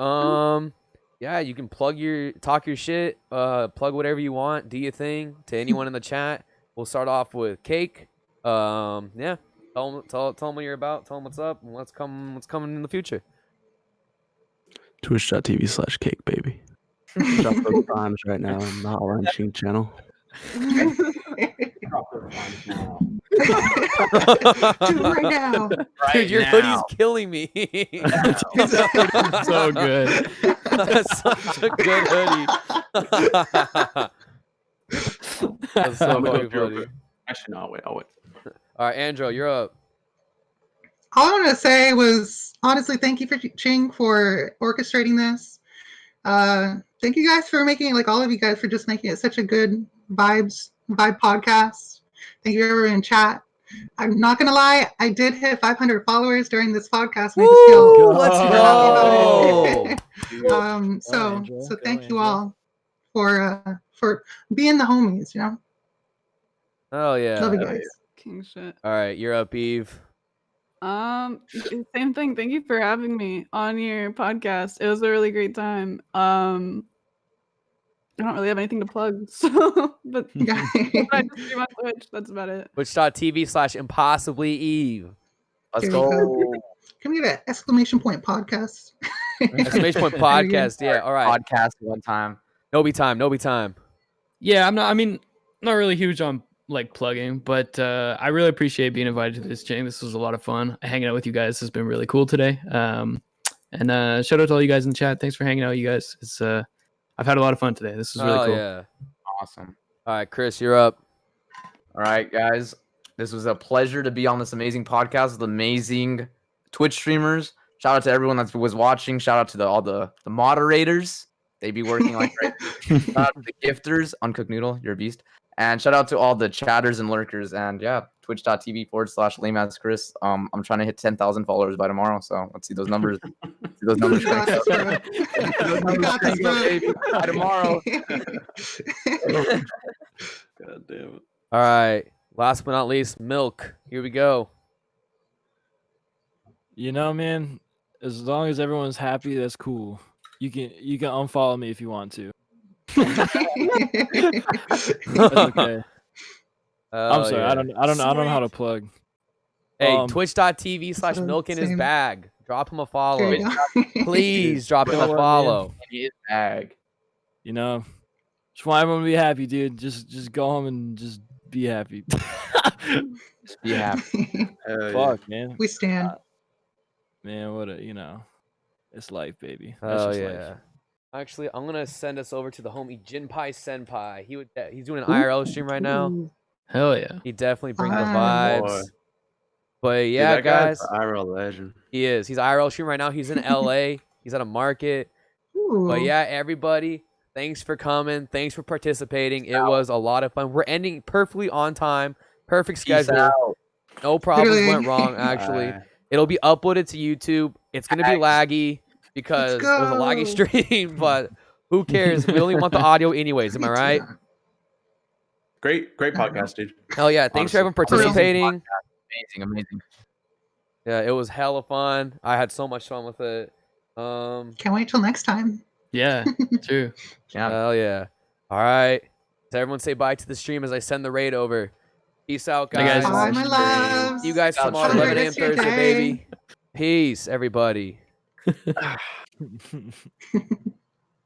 Yeah, you can talk your shit, plug whatever you want, do your thing to anyone in the chat. We'll start off with Cake. Yeah. Tell them what you're about. Tell them what's up and what's coming in the future. Twitch.tv/cake baby. Drop those times right now on the Hotline Sheen channel. Do it right now. Dude, your hoodie's killing me. So good. That's such a good hoodie. That's so I'm gonna fucking go funny. Actually, no, I'll wait. All right, Andrew, you're up. All I want to say was honestly, thank you for Ching for orchestrating this. Thank you guys for making it, like all of you guys for just making it such a good vibe podcast. Thank you everyone in chat. I'm not gonna lie, I did hit 500 followers during this podcast. And I just feel Woo! Let's super go. happy about it. So Angel. thank Go, you all for being the homies. You know, Oh yeah. love you guys. King shit. All right, you're up, Eve. Same thing. Thank you for having me on your podcast. It was a really great time. I don't really have anything to plug, so but Yeah. I just stream on Twitch. That's about it. Twitch.tv/impossiblyeve. Let's There you go. Can we get an exclamation point podcast? Exclamation point podcast. Yeah. All right. Podcast one time. No be time. Yeah, I'm not really huge on like plugging, but I really appreciate being invited to this, Jane. This was a lot of fun. Hanging out with you guys has been really cool today. And shout out to all you guys in the chat. Thanks for hanging out, you guys. It's I've had a lot of fun today. This is really cool. Yeah. Awesome. All right, Chris, you're up. All right, guys. This was a pleasure to be on this amazing podcast with amazing Twitch streamers. Shout out to everyone that was watching. Shout out to all the moderators. They be working like right. Shout out to the gifters. Uncooked Noodle, you're a beast. And shout out to all the chatters and lurkers. And yeah, twitch.tv/LameAsChris. I'm trying to hit 10,000 followers by tomorrow. So let's see those numbers. See those numbers. You got this, bro. You got this, bro. Baby. By tomorrow. God damn it. All right. Last but not least, Milk. Here we go. You know, man, as long as everyone's happy, that's cool. You can unfollow me if you want to. That's okay. I'm sorry. yeah. I don't know how to plug. Hey, Um, twitch.tv/Milkinhisbag. Drop him a follow. There you go. Please drop him a Don't worry, follow. In his bag. You know, just want everyone to be happy, dude. Just go home and just be happy. Just be happy. Fuck, man. We stand. Man, what a it's life, baby. Oh just yeah. life. Actually, I'm gonna send us over to the homie Jinpai Senpai. He's doing an IRL stream right now. Hell yeah. He definitely brings the Ah. vibes. Boy. But Dude, yeah, that guy's guys, an IRL legend. he is. He's IRL stream right now. He's in LA. He's at a market. Ooh. But yeah, everybody, thanks for coming. Thanks for participating. It was a lot of fun. We're ending perfectly on time. Perfect Peace schedule. out. No problems Literally. went wrong, actually. Bye. It'll be uploaded to YouTube. It's going to be laggy because it was a laggy go. stream, but who cares? We only want the audio anyways. Am I right? Great podcast, dude. Hell yeah. Thanks for Honestly. everyone participating. Amazing. Yeah, it was hella fun. I had so much fun with it. Can't wait till next time. Yeah, true. Yeah. Hell yeah. All right. So everyone say bye to the stream as I send the raid over. Peace out, Bye, guys. guys. Bye, my loves. See you guys Have a tomorrow, great 11 a.m. rest of your Thursday, day. baby. Peace, everybody.